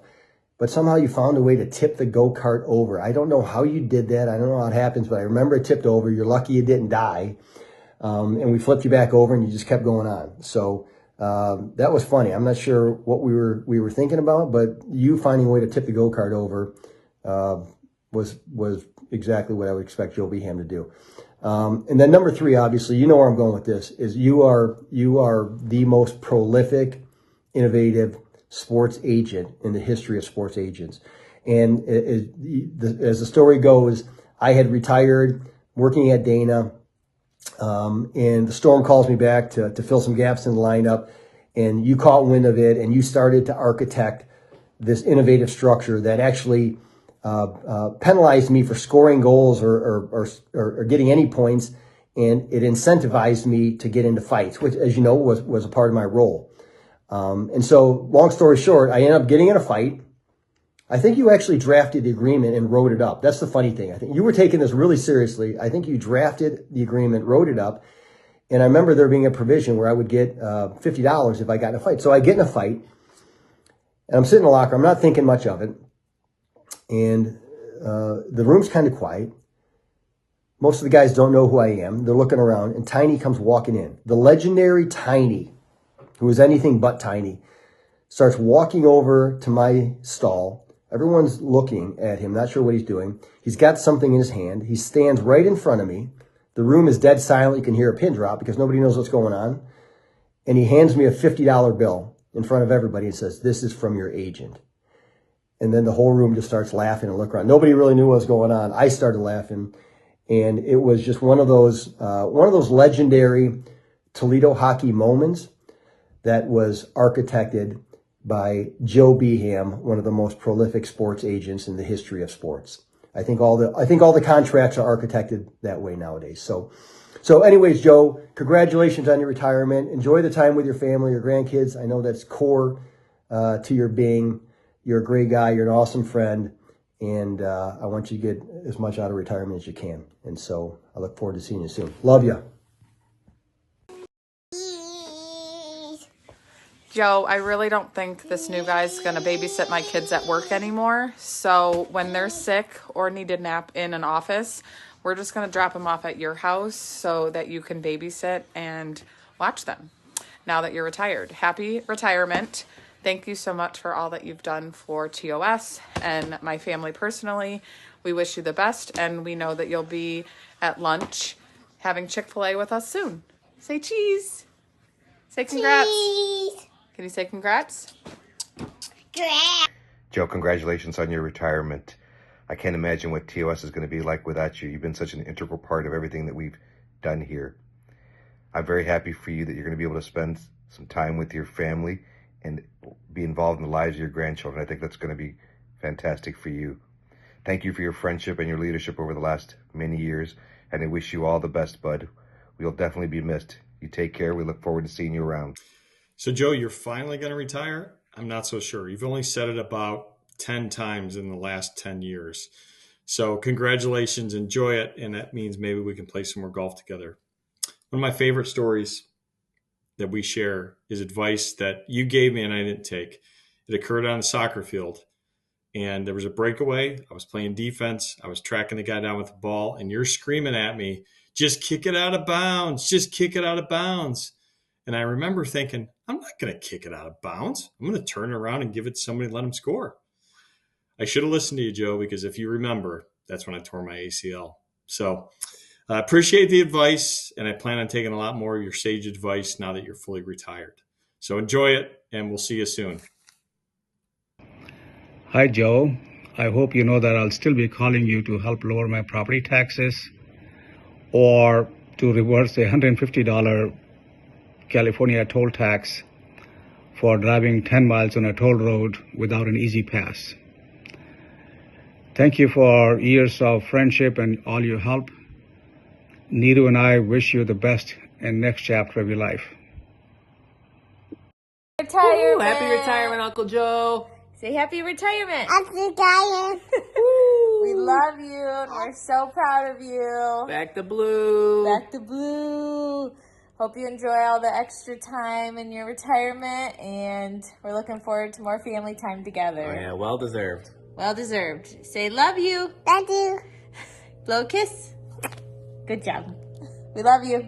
But somehow you found a way to tip the go-kart over. I don't know how you did that. I don't know how it happens, but I remember it tipped over. You're lucky you didn't die. And we flipped you back over and you just kept going on. So that was funny. I'm not sure what we were thinking about, but you finding a way to tip the go-kart over was exactly what I would expect Joe Beham to do. And then number 3, obviously, you know where I'm going with this, is you are the most prolific, innovative sports agent in the history of sports agents. And as the story goes, I had retired working at Dana, and the Storm calls me back to fill some gaps in the lineup, and you caught wind of it, and you started to architect this innovative structure that actually penalized me for scoring goals or getting any points, and it incentivized me to get into fights, which, as you know, was a part of my role. And so, long story short, I ended up getting in a fight. I think you actually drafted the agreement and wrote it up. That's the funny thing. I think you were taking this really seriously. I think you drafted the agreement, wrote it up. And I remember there being a provision where I would get $50 if I got in a fight. So I get in a fight, and I'm sitting in the locker. I'm not thinking much of it. And the room's kind of quiet. Most of the guys don't know who I am. They're looking around, and Tiny comes walking in. The legendary Tiny, who is anything but tiny, starts walking over to my stall. Everyone's looking at him, not sure what he's doing. He's got something in his hand. He stands right in front of me. The room is dead silent. You can hear a pin drop because nobody knows what's going on. And he hands me a $50 bill in front of everybody and says, "This is from your agent." And then the whole room just starts laughing and look around. Nobody really knew what was going on. I started laughing. And it was just one of those legendary Toledo hockey moments that was architected by Joe Beham, one of the most prolific sports agents in the history of sports. I think all the contracts are architected that way nowadays. So anyways, Joe, congratulations on your retirement. Enjoy the time with your family, your grandkids. I know that's core to your being. You're a great guy. You're an awesome friend. And I want you to get as much out of retirement as you can. And so I look forward to seeing you soon. Love you. Joe, I really don't think this new guy's going to babysit my kids at work anymore. So when they're sick or need a nap in an office, we're just going to drop them off at your house so that you can babysit and watch them now that you're retired. Happy retirement. Thank you so much for all that you've done for TOS and my family personally. We wish you the best, and we know that you'll be at lunch having Chick-fil-A with us soon. Say cheese. Say congrats. Cheese. Can you say congrats? Joe, congratulations on your retirement. I can't imagine what TOS is going to be like without you. You've been such an integral part of everything that we've done here. I'm very happy for you that you're going to be able to spend some time with your family and be involved in the lives of your grandchildren. I think that's going to be fantastic for you. Thank you for your friendship and your leadership over the last many years, and I wish you all the best, bud. We'll definitely be missed. You take care. We look forward to seeing you around. So, Joe, you're finally going to retire? I'm not so sure. You've only said it about 10 times in the last 10 years. So congratulations. Enjoy it. And that means maybe we can play some more golf together. One of my favorite stories that we share is advice that you gave me and I didn't take. It occurred on the soccer field. And there was a breakaway. I was playing defense. I was tracking the guy down with the ball. And you're screaming at me, "Just kick it out of bounds. Just kick it out of bounds." And I remember thinking, I'm not going to kick it out of bounds. I'm going to turn around and give it to somebody and let them score. I should have listened to you, Joe, because if you remember, that's when I tore my ACL. So I appreciate the advice, and I plan on taking a lot more of your sage advice now that you're fully retired. So enjoy it, and we'll see you soon. Hi, Joe. I hope you know that I'll still be calling you to help lower my property taxes or to reverse a $150 California toll tax for driving 10 miles on a toll road without an easy pass. Thank you for years of friendship and all your help. Neetu and I wish you the best in next chapter of your life. Retirement. Happy retirement, Uncle Joe. Say happy retirement. Happy retirement. We love you and we're so proud of you. Back to blue. Back to blue. Hope you enjoy all the extra time in your retirement, and we're looking forward to more family time together. Oh yeah, well deserved. Well deserved. Say love you. Thank you. Blow a kiss. Good job. We love you.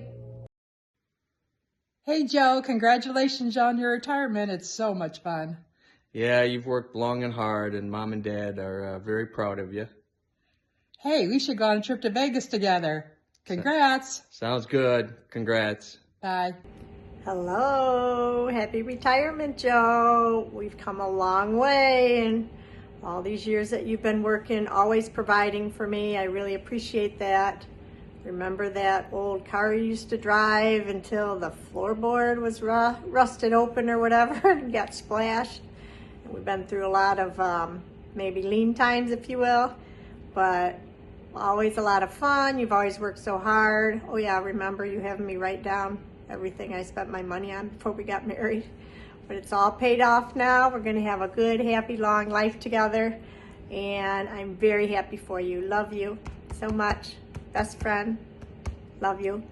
Hey Joe, congratulations on your retirement. It's so much fun. Yeah, you've worked long and hard, and Mom and Dad are very proud of you. Hey, we should go on a trip to Vegas together. Congrats. Sounds good. Congrats. Bye. Hello, happy retirement, Joe. We've come a long way, and all these years that you've been working, always providing for me. I really appreciate that. Remember that old car you used to drive until the floorboard was rusted open or whatever and got splashed? And we've been through a lot of maybe lean times, if you will, but always a lot of fun. You've always worked so hard. Oh yeah, remember you having me write down everything I spent my money on before we got married. But it's all paid off now. We're gonna have a good, happy, long life together. And I'm very happy for you. Love you so much. Best friend. Love you.